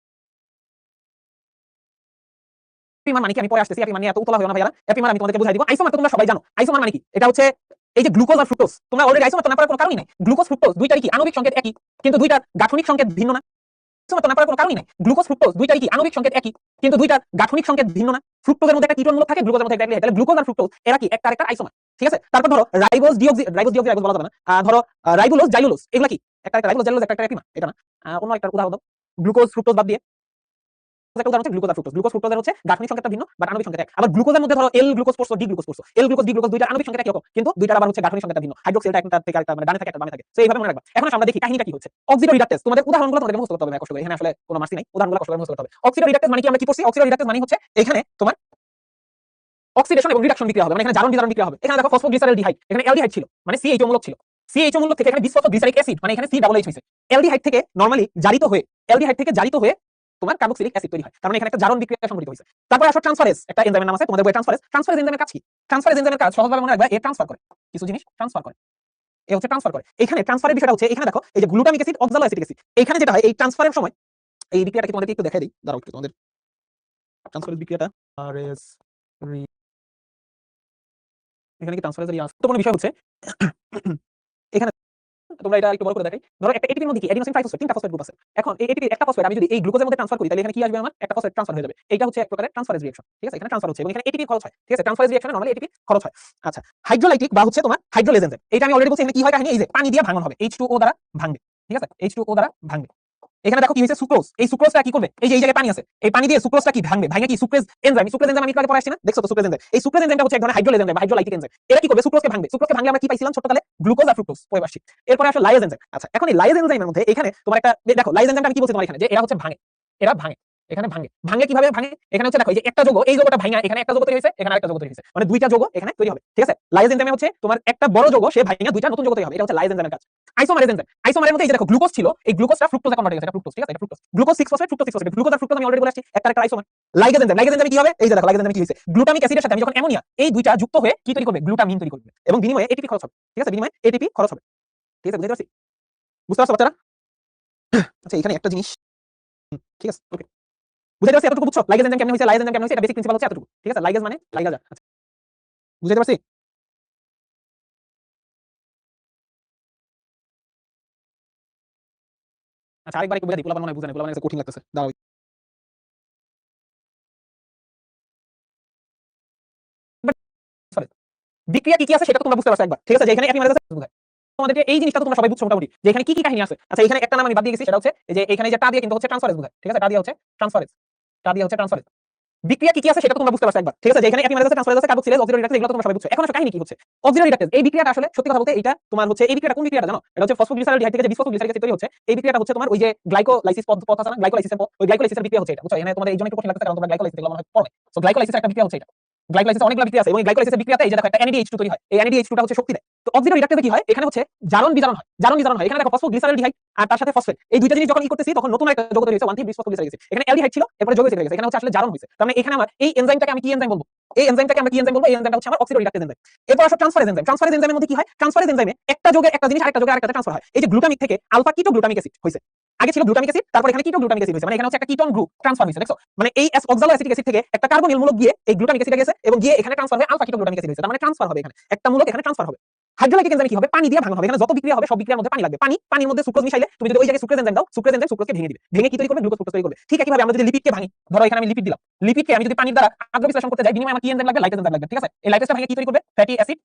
এপিমার মানে কি আমি পরে আসতেছি এপিমার নিয়ে এত উতলা হইও না ভাইরা এপিমার আমি তোমাদেরকে বুঝাই দিব আইসোমার তো তোমরা সবাই জানো আইসোমার মানে কি এটা হচ্ছে এই যে গ্লুকোজ আর ফ্রুক্টোজ তোমরা অলরেডি আইসোমার তো না পারার কোনো কারণই নাই গ্লুকোজ ফ্রুক্টোজ দুইটারই কি আণবিক সংকেত একই কিন্তু দুইটার গাঠনিক সংকেত ভিন্ন না আইসোমার তো না পারার কোনো কারণই নাই গ্লুকোজ ফ্রুক্টোজ দুইটারই কি আণবিক সংকেত একই কিন্তু দুইটার গাঠনিক সংকেত ভিন্ন না ফ্রুক্টোজের মধ্যে একটা কিটোন মূলক থাকে গ্লুকোজের মধ্যে একটা তাহলে গ্লুকোজ আর ফ্রুক্টোজ এরা কি একটা আরেকটা আইসোমার ঠিক আছে তারপর ধরো রাইবোজ ডিঅক্সি বলা যাবে না ধরো রাইবোলোজ জাইলোলোজ এগুলা কি একটা রাইবোলোজ জাইলোলোজ একটা এপিমার এটা না অন্য একটা উদাহরণ দাও গ্লুকোজ ফ্রুক্টোজ বাদ দিয়ে একটা উদাহরণ হচ্ছে গ্লুকোজ আর ফ্রুক্টোজ গ্লুকোজ ফ্রুক্টোজের হচ্ছে গাঠনিক সংকেতটা ভিন্ন বাট আণবিক সংকেত এক আবার গ্লুকোজের মধ্যে ধরো এল গ্লুকোজ পড়ছো ডি গ্লুকোজ পড়ছো এল গ্লুকোজ ডি গ্লুকোজ দুইটা আণবিক সংকেত একই রকম কিন্তু দুইটার আবার হচ্ছে গাঠনিক সংকেতটা ভিন্ন হাইড্রোক্সিলটা একটা থেকে একটা মানে ডানে থাকে একটা বামে থাকে সো এইভাবে মনে রাখবা এখন আমরা দেখি কাহিনীটা কি হচ্ছে অক্সিডো রিডাক্টেজ তোমাদের উদাহরণগুলো তোমাদের মুখস্থ করতে হবে কষ্ট করে এখানে আসলে কোনো মার্সি নাই উদাহরণগুলো কষ্ট করে মুখস্থ করতে হবে অক্সিডো রিডাক্টেজ মানে কি আমরা কি পড়ছি অক্সিডো রিডাক্টেজ মানে হচ্ছে এখানে তোমার অক্সিডেশন এবং রিডাকশন বিক্রিয়া হবে মানে এখানে জারণ বিজারণ বিক্রিয়া হবে এখানে দেখো ফসফোগ্লিসারলডিহাইড এখানে অ্যালডিহাইড ছিল মানে সিএইচও মূলক ছিল সিএইচও মূলক থেকে এখানে বিসফসফোগ্লিসারিক অ্যাসিড মানে এখানে C+H হইছে অ্যালডিহাইড থেকে নরমালি জারিত হয়ে তোমার কার্বক্সিলিক অ্যাসিড তৈরি হয় তার মানে এখানে একটা জারণ বিক্রিয়া সংঘটিত হয়েছে তারপর আসো ট্রান্সফারেজ একটা এনজাইমের নাম আছে তোমাদের বইয়ে ট্রান্সফারেজ এনজাইমের কাজ কি ট্রান্সফারেজ এনজাইমের কাজ সহজভাবে মনে রাখবা এ ট্রান্সফার করে কিছু জিনিস ট্রান্সফার করে এ হচ্ছে ট্রান্সফার করে। এখানে ট্রান্সফারের বিষয়টা হচ্ছে এখানে দেখো এই যে গ্লুটামিক অ্যাসিড অক্সালোঅ্যাসিটিক অ্যাসিড, এখানে যেটা হয় এই ট্রান্সফারের সময় এই বিক্রিয়াটাকে তোমাদেরকে একটু দেখাই দিই, দাঁড়াও একটু তোমাদের ট্রান্সফারের বিক্রিয়াটা আরএস এখানে কি ট্রান্সফারের গুরুত্বপূর্ণ বিষয় হচ্ছে এখানে তোমরা এটা একটু বড় করে দেখাই। ধরো একটা এটিপির মধ্যে কি এডিনোসিন ট্রাইফসফেট, তিনটা ফসফেট গ্রুপ আছে। এখন এই এটিপির একটা ফসফেট আমি যদি এই গ্লুকোজের মধ্যে ট্রান্সফার করি তাহলে এখানে কি আসবে, আমার একটা ফসফেট ট্রান্সফার হয়ে যাবে। এটা হচ্ছে এক প্রকারের ট্রান্সফারেজ রিঅ্যাকশন, ঠিক আছে? এখানে ট্রান্সফার হচ্ছে এবং এখানে এটিপি খরচ হয়, ঠিক আছে? ট্রান্সফারেজ রিঅ্যাকশনে নরমালি এটিপি খরচ হয়। আচ্ছা, হাইড্রোলাইটিক বা হচ্ছে তোমার হাইড্রোলেজ এনজাইম, এটা আমি অলরেডি বলছি এখানে কি হয় কাহিনী, এই যে পানি দিয়ে ভাঙন হবে, H2O দ্বারা ভাঙবে, ঠিক আছে? H2O দ্বারা ভাঙবে। এখানে দেখো কি হয়েছে, সুক্রোজ। এই সুক্রোজটা কি করবে, এই যে এই জায়গায় পানি আছে, এই পানি দিয়ে সুক্রোজটা কি ভাঙবে, ভাঙে কি সুক্রেজ এনজাইম, সুক্রেজ এনজাইম আমি একটু আগে পড়ে আসছি না, দেখছো তো সুক্রেজ এনজাইম। এই সুক্রেজ এনজাইমটা হচ্ছে এক ধরনের হাইড্রোলেজ এনজাইম বা হাইড্রোলাইটিক এনজাইম। এরা কি করবে, সুক্রোজকে ভাঙবে। সুক্রোজকে ভাঙলে আমরা কি পাইছিলাম ছোটকালে, গ্লুকোজ আর ফ্রুক্টোজ পরে আসছি। এরপরে আসলে লাইজ এনজাইম। আচ্ছা, এখন এই লাইজ এনজাইমের মধ্যে এখানে তোমার একটা দেখো লাইজ এনজাইমটা আমি কি বলছি তোমার এখানে, যে এরা হচ্ছে ভাঙে, এরা ভাঙে, এখানে ভাঙে। ভাঙে কিভাবে ভাঙে, এখানে হচ্ছে দেখো এই যে একটা যৌগ, এই যৌগটা ভাঙা এখানে একটা যৌগ তৈরি হয়েছে, এখানে আরেকটা যৌগ তৈরি হয়েছে, মানে দুইটা যৌগ এখানে তৈরি হবে, ঠিক আছে? লাইজ এনজাইমে হচ্ছে তোমার একটা বড় যৌগ সে ভাঙা দুইটা নতুন যৌগ তৈরি হবে, এটা হচ্ছে লাইজ এনজাইমের কাজ। আইসোমারেজ এনজাইম, আইসোমারের মধ্যে এই যে দেখো গ্লুকোজ ছিল, এই গ্লুকোজটা ফ্রুক্টোজে কনভার্ট হয়ে গেছে, এটা ফ্রুক্টোজ, ঠিক আছে? এটা fructose, glucose 6 phosphate, fructose 6 phosphate. Glucose আর ফ্রুক্টোজ আমি অলরেডি বলে আসছি, একটা একটা আইসোমার। লাইগেজ এনজাইম, লাইগেজ এনজাইমে কি হবে, এই যে দেখো লাইগেজ এনজাইমে কি হইছে, গ্লুটামিক অ্যাসিডের সাথে আমি যখন অ্যামোনিয়া, এই দুইটা যুক্ত হয়ে কি তৈরি করবে, গ্লুটামিন তৈরি করবে এবং বিনিময়ে এটিপি খরচ হবে, ঠিক আছে? বিনিময়ে এটিপি খরচ হবে, ঠিক আছে? বুঝতে পারছি, বুঝতে পারছো বাচ্চারা? আচ্ছা, এখানে একটা জিনিস, ঠিক আছে, ওকে, বুঝতে পারছি, এতটুকু বুঝছো লাইগেজ এনজাইম কেমন হইছে, লাইগেজ এনজাইম কেমন হইছে, এটা বেসিক প্রিন্সিপাল হচ্ছে এতটুকু, ঠিক আছে? লাইগেজ মানে লাইগাজা, আচ্ছা, বুঝতে পারছি। আচ্ছা, আরেকবার একটু বুঝাই দিই, পোলাপান মনে হয় বুঝে না, পোলাপানের কাছে কঠিন লাগতেছে, দাঁড়াও। সরি, বিক্রিয়া কি কি আছে সেটা তো তোমরা বুঝতে পারছো একবার, ঠিক আছে? যে এখানে এপিমারেজ আছে বুঝায় তোমাদেরকে এই জিনিসটা তো তোমরা সবাই বুঝছো মোটামুটি, যে এখানে কি কি কাহিনী আছে। আচ্ছা, এখানে একটা নাম আমি বাদ দিয়ে গেছি, সেটা হচ্ছে এই যে এখানে যে টা দিয়ে কিন্তু হচ্ছে ট্রান্সফারেজ বুঝায়, ঠিক আছে? টা দিয়ে হচ্ছে ট্রান্সফারেজ, টা দিয়ে হচ্ছে ট্রান্সফারেজ। বিক্রিয়া কি কি আছে সেটা তোমরা বুঝতে পারছো একবার, ঠিক আছে? যে এখানে এপিমারেজ আছে, ট্রান্সফারেজ আছে, কার্বক্সিলেজ, অক্সিডারি রিডাকটেজ, এগুলো তোমরা সবাই বুঝছো। এখন আসলে কাহিনী কি হচ্ছে, অক্সিডারি রিডাকটেজ, এই বিক্রিয়াটা আসলে সত্যি কথা বলতে এটা তোমার হচ্ছে এই বিক্রিয়াটা কোন বিক্রিয়াটা জানো, এটা হচ্ছে ফসফোগ্লিসারোডিহাইড থেকে যে বিসফসফোগ্লিসারিক অ্যাসিড তৈরি হচ্ছে, এই বিক্রিয়াটা হচ্ছে তোমার ওই যে গ্লাইকোলাইসিস পথ আছে না, গ্লাইকোলাইসিসের পথ, ওই গ্লাইকোলাইসিসের বিক্রিয়া হচ্ছে এটা, বুঝছো? এখানে তোমাদের এই জন্য একটু কঠিন লাগছে কারণ তোমরা গ্লাইকোলাইসিস এগুলো মনে হয় পড়ে। সো গ্লাইকোলাইসিসের একটা বিক্রিয়া হচ্ছে এটা, গ্লাইকোলাইসিসে অনেকগুলো বিক্রিয়া আছে এবং এই গ্লাইকোলাইসিসের বিক্রিয়াতে এই যে দেখো একটা NADH2 তৈরি হয়, এই NADH2 টা হচ্ছে শক্তি দেয়। তো অক্সিডারি রিডাকটেজে কি হয়, এখানে হচ্ছে জারণ বিজারণ হয়, জারণ বিজারণ হয়। এখানে দেখো ফসফোগ্লিসারোডিহাইড আর তার সাথে ফসফেট, এই দুইটা জিনিস যখন করতেছি তখন নতুন একটা যৌগ তৈরি হয়েছে, 1,3-বিসফসফোগ্লিসারিক অ্যাসিড। এখানে অ্যালডিহাইড ছিল, এরপরে যৌগ তৈরি হয়ে গেছে, এখানে হচ্ছে আসলে জারণ হয়েছে। তার মানে এখানে আমার এই এনজাইমটাকে আমি কি এনজাইম বলবো, এই এনজাইমটাকে আমরা কি এনজাইম বলবো, এই এনজাইমটা হচ্ছে আমার অক্সিডারি রিডাকটেজ এনজাইম। এরপর আসলে ট্রান্সফারেজ এনজাইম, ট্রান্সফারেজ এনজাইমের মধ্যে কি হয়, ট্রান্সফারেজ এনজাইমে একটা যৌগের একটা জিনিস আরেকটা যৌগে আরেকটাতে ট্রান্সফার হয়। এই যে গ্লুটামিক থেকে আলফা কিটো গ্লুটামিক অ্যাসিড হয়েছে, আগে ছিল গ্লুটামিক অ্যাসিড, তারপর এখানে কিটো গ্লুটামিক অ্যাসিড হয়েছে, মানে এখানে হচ্ছে একটা কিটোন গ্রুপ ট্রান্সফার হয়েছে, দেখছো? মানে এই অক্সালোঅ্যাসিটিক অ্যাসিড থেকে একটা কার্বনিল মূলক গিয়ে এই গ্লুটামিক অ্যাসিডে গেছে এবং গিয়ে এখানে ট্রান্সফার হয়ে আলফা কিটো গ্লুটামিক অ্যাসিড হয়েছে, তার মানে ট্রান্সফার হবে, এখানে একটা মূলক এখানে ট্রান্সফার হবে। হাইড্রোলাইটিক এনজাইম কি হবে, পানি দিয়ে ভাঙা হবে। এখানে যত বিক্রিয়া হবে সব বিক্রিয়ার মধ্যে পানি লাগবে, পানির মধ্যে সুক্রোজ মিশাইলে তুমি যদি ওই জায়গায় সুক্রেজ এনজাইম দাও, সুক্রেজ এনজাইম সুক্রোজকে ভেঙে দিবে, ভেঙে কি তৈরি করবে, গ্লুকোজ ফ্রুক্টোজ তৈরি করবে। ঠিক একইভাবে আমরা যদি লিপিডকে ভাঙি, ধরো এখানে আমি লিপিড দিলাম, লিপিডকে আমি যদি পানির দ্বারা আদ্র বিশ্লেষণ করতে যাই, বিনিময়ে আমার কি এনজাইম লাগবে, লাইপেজ এনজাইম লাগবে, ঠিক আছে? এই লাইপেজটা ভেঙে কি তৈরি করবে, ফ্যাটি অ্যাসিড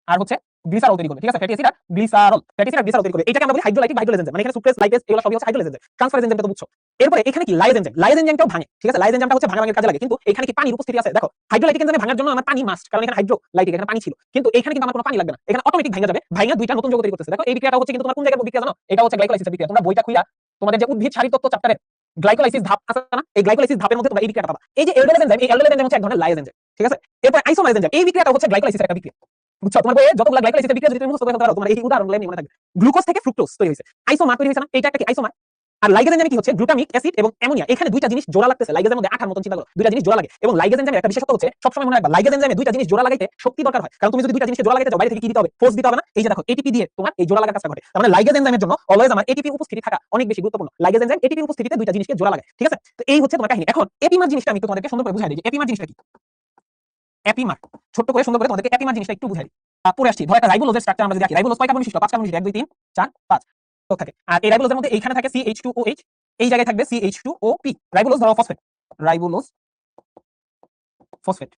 আর হচ্ছে গ্লিসারল তৈরি করবে, ঠিক আছে? ফ্যাটি অ্যাসিড আর গ্লিসারল, ফ্যাটি অ্যাসিড আর গ্লিসারল তৈরি করবে, এটাকে আমরা বলি হাইড্রোলাইটিক হাইড্রোলেজ এনজাইম। মানে এখানে সুক্রেজ লাইপেজ এগুলো সবই হচ্ছে হাইড্রোলেজ এনজাইম। ট্রান্সফারেজ এনজাইমটা তো বুঝছো। এরপরে এখানে কি লাইজ এনজাইম, লাইজ এনজাইমটাও ভাঙে, ঠিক আছে? লাইজ এনজাইমটা হচ্ছে ভাঙার কাজে লাগে, কিন্তু এখানে কি পানির উপস্থিতি আছে, দেখো হাইড্রোলাইটিক এনজাইমে ভাঙার জন্য আমার পানি মাস্ট, কারণ এখানে হাইড্রোলাইটিক, এখানে পানি ছিল, কিন্তু এখানে কিন্তু আমার কোনো পানি লাগবে না, এখানে অটোমেটিক ভাঙা যাবে, ভাঙা দুইটা নতুন যৌগ তৈরি করতেছে। দেখো এই বিক্রিয়াটা হচ্ছে কিন্তু তোমার কোন জায়গায় বিক্রিয়া জানো, এটা হচ্ছে গ্লাইকোলাইসিসের বিক্রিয়া। তোমরা বইটা খুইলা তোমাদের যে উদ্ভিদ শারীরতত্ত্ব চ্যাপ্টারে গ্লাইকোলাইসিস ধাপ আছে না, এই গ্লাইকোলাইসিস ধাপের মধ্যে তোমরা এই বিক্রিয়াটা পাবা। এই যে এলডোলেজ এনজাইম, এই এলডোলেজ এনজাইম হচ্ছে এক ধরনের লাইজ এনজাইম, ঠিক আছে? এরপর আইসোমারেজ এনজাইম, এই বিক্রিয়াটা হচ্ছে গ্লাইকোলাইসিসের একটা বিক্রিয়া, বুঝছো? তোমার বইয়ে যতগুলো গ্লাইকোলাইসিসের বিক্রিয়া যদি তুমি মুখস্থ করে ফেলতে পারো, তোমার এই উদাহরণগুলো এমনি মনে থাকবে। গ্লুকোজ থেকে ফ্রুক্টোজ তৈরি হয়েছে, আইসোমার তৈরি হয়েছে না, এইটা একটা কি আইসোমার। আর লাইগেজ এনজাইমে কি হচ্ছে, গ্লুটামিক অ্যাসিড এবং অ্যামোনিয়া, এখানে দুইটা জিনিস জোড়া লাগতেছে, লাইগেজের মধ্যে আঠার মতন চিন্তা করো, দুইটা জিনিস জোড়া লাগে। এবং লাইগেজ এনজাইমের একটা বিশেষত্ব হচ্ছে, সবসময় মনে রাখবা, লাইগেজ এনজাইমে দুইটা জিনিস জোড়া লাগাইতে শক্তি দরকার হয়, কারণ তুমি যদি দুইটা জিনিসকে জোড়া লাগাইতে চাও, বাইরে থেকে কি দিতে হবে, ফোর্স দিতে হবে না? এই যে দেখো এটিপি দিয়ে তোমার এই জোড়া লাগার কাজটা ঘটে। তার মানে লাইগেজ এনজাইমের জন্য অলওয়েজ আমার এটিপি উপস্থিতি থাকা অনেক বেশি গুরুত্বপূর্ণ। লাইগেজ এনজাইম এটিপি উপস্থিতিতে দুইটা জিনিসকে জোড়া লাগায়, ঠিক আছে? তো এই হচ্ছে তোমার কাহিনী। এখন এপিমার জিনিসটা আমি একটু তোমাদেরকে সুন্দর করে বুঝাই দিই, যে এপিমার জিনিসটা কি। এপিমার ছোট করে সুন্দর করে তোমাদেরকে এপিমার জিনিসটা একটু বুঝাই দিই। পরে আসছি, ধরো একটা রাইবোলোজের স্ট্রাকচার আমরা যদি দেখি, রাইবোলোজ কয় কার্বন বিশিষ্ট, 5 কার্বন বিশিষ্ট, 1 2 3 4 5 তো থাকে। আর এই রাইবোলোজের মধ্যে এইখানে থাকে CH2OH, এই জায়গায় থাকবে CH2OP। রাইবোলোজ ধরো ফসফেট, রাইবোলোজ ফসফেট,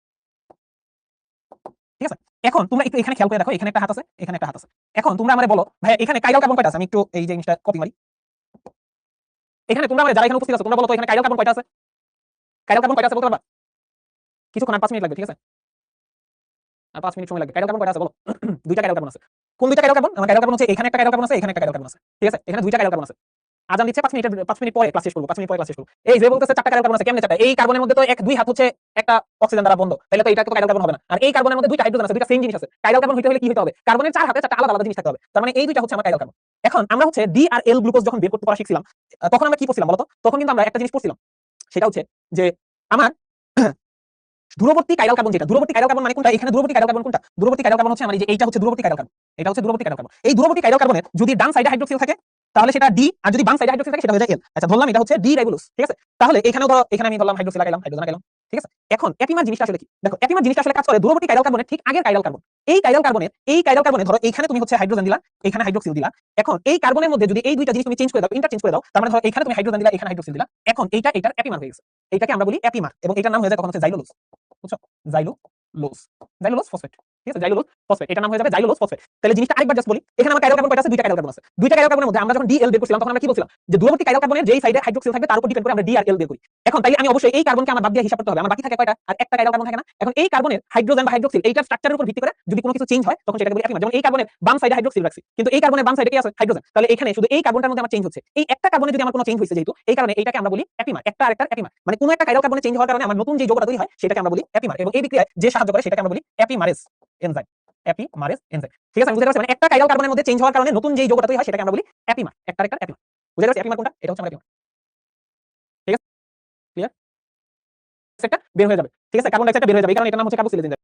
ঠিক আছে? এখন তোমরা একটু এখানে খেয়াল করে দেখো, এখানে একটা হাত আছে, এখানে একটা হাত আছে। এখন তোমরা আমারে বলো ভাই এখানে কাইরাল কার্বন কয়টা আছে, আমি একটু এই যে জিনিসটা কপি মারি। এখানে তোমরা যারা এখানে উপস্থিত আছো, তোমরা বলো তো এখানে কাইরাল কার্বন কয়টা আছে, কাইরাল কার্বন কয়টা আছে বলতে পারবা? কিছুক্ষণ, আর 5 মিনিট লাগবে, ঠিক আছে? আর 5 মিনিট সময় লাগবে। কাইরাল কার্বন কয়টা আছে বলো? দুইটা কাইরাল কার্বন আছে। কোন দুইটা কাইরাল কার্বন? আমার কাইরাল কার্বন হচ্ছে এখানে একটা কাইরাল কার্বন আছে, এখানে একটা কাইরাল কার্বন আছে, ঠিক আছে? এখানে দুইটা কাইরাল কার্বন আছে। আজান দিচ্ছে 5 মিনিট পরে ক্লাস শেষ করব, 5 মিনিট পরে ক্লাস শেষ করব। এই যে বলতেছে চারটা কাইরাল কার্বন আছে, কেমনে চারটা? এই কার্বনের মধ্যে তো এক দুই হাত হচ্ছে একটা অক্সিজেন দ্বারা বন্ধ, তাহলে তো এটা তো কাইরাল কার্বন হবে না। আর এই কার্বনের মধ্যে দুইটা হাইড্রোজেন আছে, দুইটা সেম জিনিস আছে। কাইরাল কার্বন হইতে হলে কি হইতে হবে, কার্বনের চার হাতে চারটা আলাদা আলাদা জিনিস থাকতে হবে। তার মানে এই দুইটা হচ্ছে আমার কাইরাল কার্বন। এখন আমরা হচ্ছে ডি আর এল গ্লুকোজ যখন বের করতে পড়া শিখছিলাম, তখন আমরা কি পড়ছিলাম বলতো? তখন কিন্তু আমরা একটা জিনিস পড়ছিলাম, সেটা হচ্ছে যে আমার দূরবর্তী কাইরাল কার্বন যেটা, দূরবর্তী কাইরাল কার্বন মানে কোনটা? এখানে দূরবর্তী কাইরাল কার্বন কোনটা? দূরবর্তী কাইরাল কার্বন হচ্ছে আমার এই যে এইটা হচ্ছে দূরবর্তী কাইরাল কার্বন, এটা হচ্ছে দূরবর্তী কাইরাল কার্বন। এই দূরবর্তী কাইরাল কার্বনের যদি ডান সাইডে হাইড্রোক্সিল থাকে তাহলে সেটা ডি, আর যদি বাম সাইডে হাইড্রোক্সিল থাকে সেটা হয়ে যায় এল। আচ্ছা ধরলাম এটা হচ্ছে ডি রাইবোলোস, ঠিক আছে? তাহলে এখানেও ধরো, এখানে আমি ধরলাম হাইড্রোক্সিল লাগাইলাম, হাইড্রোজেন লাগাইলাম, ঠিক আছে? এখন এপিমার জিনিসটা আসলে কি? দেখো এপিমার জিনিসটা আসলে কাজ করে দূরবর্তী কাইরাল কার্বনের ঠিক আগের কাইরাল কার্বন। এই কাইরাল কার্বনে ধরো এখানে তুমি হচ্ছে হাইড্রোজেন দিলা, এখানে হাইড্রোক্সিল দিলা। এখন এই কার্বনের মধ্যে যদি এই দুইটা জিনিস তুমি চেঞ্জ করে দাও, ইন্টারচেঞ্জ করে দাও, তার মানে ধরো এখানে তুমি হাইড্রোজেন দিলা, এখানে হাইড্রোক্সিল দিলা। এখন এইটা এটার এপিমার হয়ে গেছে। এইটাকে আমরা বলি এপিমার, এবং এটার নাম হয়ে যায় তখন হচ্ছে জাইলোলোজ। বুঝছো? জাইলোলোজ, জাইলোলোজ ফসফেট, ঠিক আছে? জাইলোলোজ ফসফেট, এটার নাম হয়ে যাবে জাইলোলোজ ফসফেট। তাহলে জিনিসটা আরেকবার জাস্ট বলি, এখানে আমার কাইরাল কার্বন কয়টা আছে? দুইটা কাইরাল কার্বন আছে। দুইটা কাইরাল কার্বনের মধ্যে আমরা যখন ডি এল বের করছিলাম তখন আমরা কি বলছিলাম? যে দূরবর্তী কাইরাল কার্বনের যেই সাইডে হাইড্রোক্সিল থাকবে তার উপর ডিপেন্ড করে আমরা ডি আর এল বের করি। এখন তাইলে আমি অবশ্যই এই কার্বনকে আমার বাদ দিয়ে হিসাব করতে হবে। আমার বাকি থাকে কয়টা? আর একটা কাইরাল কার্বন থাকে না? এখন এই কার্বনের হাইড্রোজেন বা হাইড্রোক্সিল এইটার স্ট্রাকচারের উপর ভিত্তি করে যদি কোনো কিছু চেঞ্জ হয় তখন সেটাকে বলি এপিমার। যেমন এই কার্বনের বাম সাইডে হাইড্রোক্সিল রাখছি, কিন্তু এই কার্বনের বাম সাইডে কি আছে? হাইড্রোজেন। তাহলে এখানে শুধু এই কার্বনটার মধ্যে আমার চেঞ্জ হচ্ছে। এই একটা কার্বনে যদি আমার কোনো চেঞ্জ হইছে যেহেতু, এই কারণে এইটাকে আমরা বলি এপিমার। একটা আরেকটার এপিমার, মানে কোনো একটা কাইরাল কার্বনে চেঞ্জ হওয়ার কারণে আমার নতুন যে যৌগটা তৈরি হয় সেটাকে আমরা বলি এপিমার, এবং এই বিক্রিয়ায় যে সাহায্য করে সেটাকে আমরা বলি এপিমারেজ এনজাইম। এপিমারেজ এনজাইম, ঠিক আছে? আমি বুঝতে পারছি, মানে একটা কাইরাল কার্বনের মধ্যে চেঞ্জ হওয়ার কারণে নতুন যে যৌগটা তৈরি হয় সেটাকে আমরা বলি এপিমার, একটা আরেকটার এপিমার। বুঝতে পারছি এপিমার কোনটা? এটা হচ্ছে আমার এপিমার, ঠিক আছে? ক্লিয়ার? একটা বের হয়ে যাবে, ঠিক আছে? কার্বন ডাইঅক্সাইডটা বের হয়ে যাবে, এই কারণে এটার নাম হচ্ছে কার্বক্সিলেজ এনজাইম।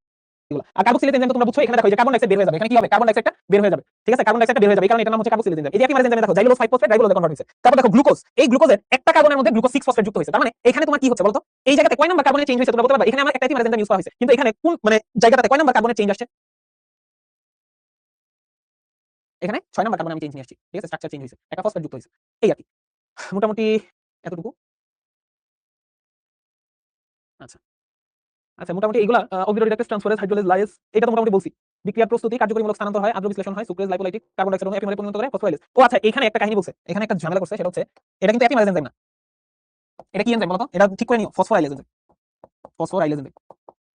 আর কার্বক্সিলেজ এনজাইম তো তোমরা বুঝছো, এখানে দেখো এই যে কার্বন ডাইঅক্সাইড বের হয়ে যাবে, এখানে কি হবে? কার্বন ডাইঅক্সাইডটা বের হয়ে যাবে, ঠিক আছে? কার্বন ডাইঅক্সাইডটা বের হয়ে যাবে, এই কারণে এটার নাম হচ্ছে কার্বক্সিলেজ এনজাইম। এই যে এপিমারেজ এনজাইমে দেখো জাইলোলোজ 5 ফসফেট রাইবোলোজে কনভার্ট হইছে। তারপর দেখো গ্লুকোজ, এই গ্লুকোজের একটা কার্বনের মধ্যে গ্লুকোজ 6 ফসফেট যুক্ত হইছে। তার মানে এখানে তোমার কি হচ্ছে বলতো? এই জায়গাতে কয় নাম্বার কার্বনের চেঞ্জ হইছে তোমরা বলতে পারবা? এখানে আমার একটা এপিমারেজ এনজাইম ইউজ করা হইছে, কিন্তু এখানে কোন মানে জায়গাটাতে কয় নাম্বার কার্বনের চেঞ্জ আসছে? এখানে 6 নাম্বার কার্বনে আমি চেঞ্জ নিয়ে আসছি, ঠিক আছে? স্ট্রাকচার চেঞ্জ হইছে, একটা ফসফেট যুক্ত হইছে, এই আর কি। মোটামুটি এতটুকু। আচ্ছা আচ্ছা, মোটামুটি এগুলা অক্সিডারি রিডাকটেস ট্রান্সফারেজ হাইড্রোলাইজ লাইজ এটা তো মোটামুটি বলছি। বিক্রিয়ার প্রস্তুতি, কার্যকরীমূলক স্থানান্তর হয়, আদ্র বিশ্লেষণ হয়, সুক্রেজ লাইপোলাইটিক কার্বন ডাইঅক্সাইড অনু এপিমারে পরিণত করে ফসফোরাইলেজ। ও আচ্ছা, এখানে একটা কাহিনী বলছে, এখানে একটা ঝামেলা করছে, সেটা হচ্ছে এটা কিন্তু এপিমারেজ এনজাইম না। এটা কি এনজাইম বলতো? এটা ঠিক করে নিও, ফসফোরাইলেজ এনজাইম। ফসফোরাইলেজ এনজাইম,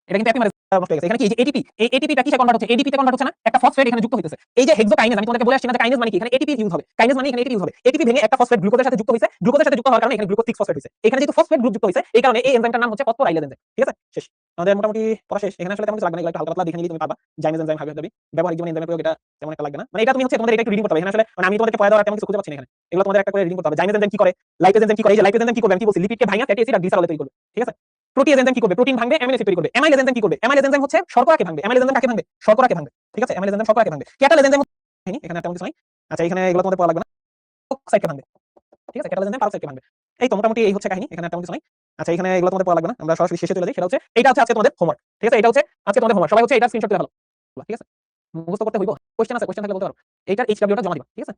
এটা কিন্তু এপিমারেজ নষ্ট হয়ে গেছে। এখানে কি এই যে এটিপি, এই এটিপিটা কিসে কনভার্ট হচ্ছে? এডিপি তে কনভার্ট হচ্ছে না, একটা ফসফেট এখানে যুক্ত হইতেছে। এই যে হেক্সোকাইনেজ, আমি তোমাদেরকে বলে আসছি না যে কাইনেজ মানে কি? এখানে এটিপি ইউজ হবে, কাইনেজ মানে এখানে এটিপি ইউজ হবে। এটিপি ভেঙে একটা ফসফেট গ্লুকোজের সাথে যুক্ত হইছে, গ্লুকোজের সাথে যুক্ত হওয়ার কারণে এখানে গ্লুকোজ 6 ফসফেট হইছে। এখানে যেহেতু ফসফেট গ্রুপ যুক্ত হইছে এই কারণে এই এনজাইমটার নাম হচ্ছে ফসফোরাইলেজ এনজাইম, ঠিক আছে? শেষ, আমাদের মোটামুটি পড়া শেষ। এখানে আসলে তেমন কিছু লাগবে না, এগুলো একটু হালকা পাতলা দেখে নিলেই তুমি পারবা। জাইমেজ এনজাইম, হাইব্রিড দাবি, ব্যবহারিক জীবনে এনজাইমের প্রয়োগ, এটা তেমন একটা লাগবে না। মানে এটা তুমি হচ্ছে তোমাদের এটা একটু রিডিং করতে হবে। এখানে আসলে মানে আমি তোমাদেরকে পড়া দেওয়ার তেমন কিছু খুঁজে পাচ্ছি না এখানে। এগুলো তোমাদের একটা করে রিডিং করতে হবে। জাইমেজ এনজাইম কি করে, লাইপেজ এনজাইম কি করে, এই যে লাইপেজ এনজাইম কি করবে আমি কি বলছি? লিপিডকে ভাঙা ফ্যাটি অ্যাসিড আর গ্লিসারল তৈরি করবে, ঠিক আছে? প্রোটিয়েজ এনজাইম কি করবে? প্রোটিন ভাঙবে, অ্যামাইনো অ্যাসিড তৈরি করবে। অ্যামাইলেজ এনজাইম কি করবে? অ্যামাইলেজ এনজাইম হচ্ছে শর্করাকে ভাঙবে। অ্যামাইলেজ এনজাইম কাকে ভাঙবে? শর্করাকে ভাঙবে, ঠিক আছে? অ্যামাইলেজ এনজাইম শর্করাকে ভাঙবে। ক্যাটালেজ এনজাইম এখানে তেমন কিছু নাই। আচ্ছা, এখানে এগুলো তোমাদের পড়া লাগবে না। অক্সাইডকে ভাঙবে, ঠিক আছে? ক্যাটালেজ এনজাইম পারঅক্সাইডকে ভাঙবে। এই তো মোটামুটি এই হচ্ছে কাহিনী, এখানে তেমন কিছু নাই। আচ্ছা, এখানে এগুলো তোমাদের পড়া লাগবে না, আমরা সরাসরি শেষে চলে যাই। সেটা হচ্ছে এইটা হচ্ছে আজকে তোমাদের হোমওয়ার্ক, ঠিক আছে? এটা হচ্ছে আজকে তোমাদের হোমওয়ার্ক। সবাই হচ্ছে এটা স্ক্রিনশট তুলে ভালো, ঠিক আছে? মুখস্থ করতে হইব। কোশ্চেন আছে, কোশ্চেন থাকলে বলতে পারো। এইটার এইচডব্লিউটা জমা দিবা, ঠিক আছে?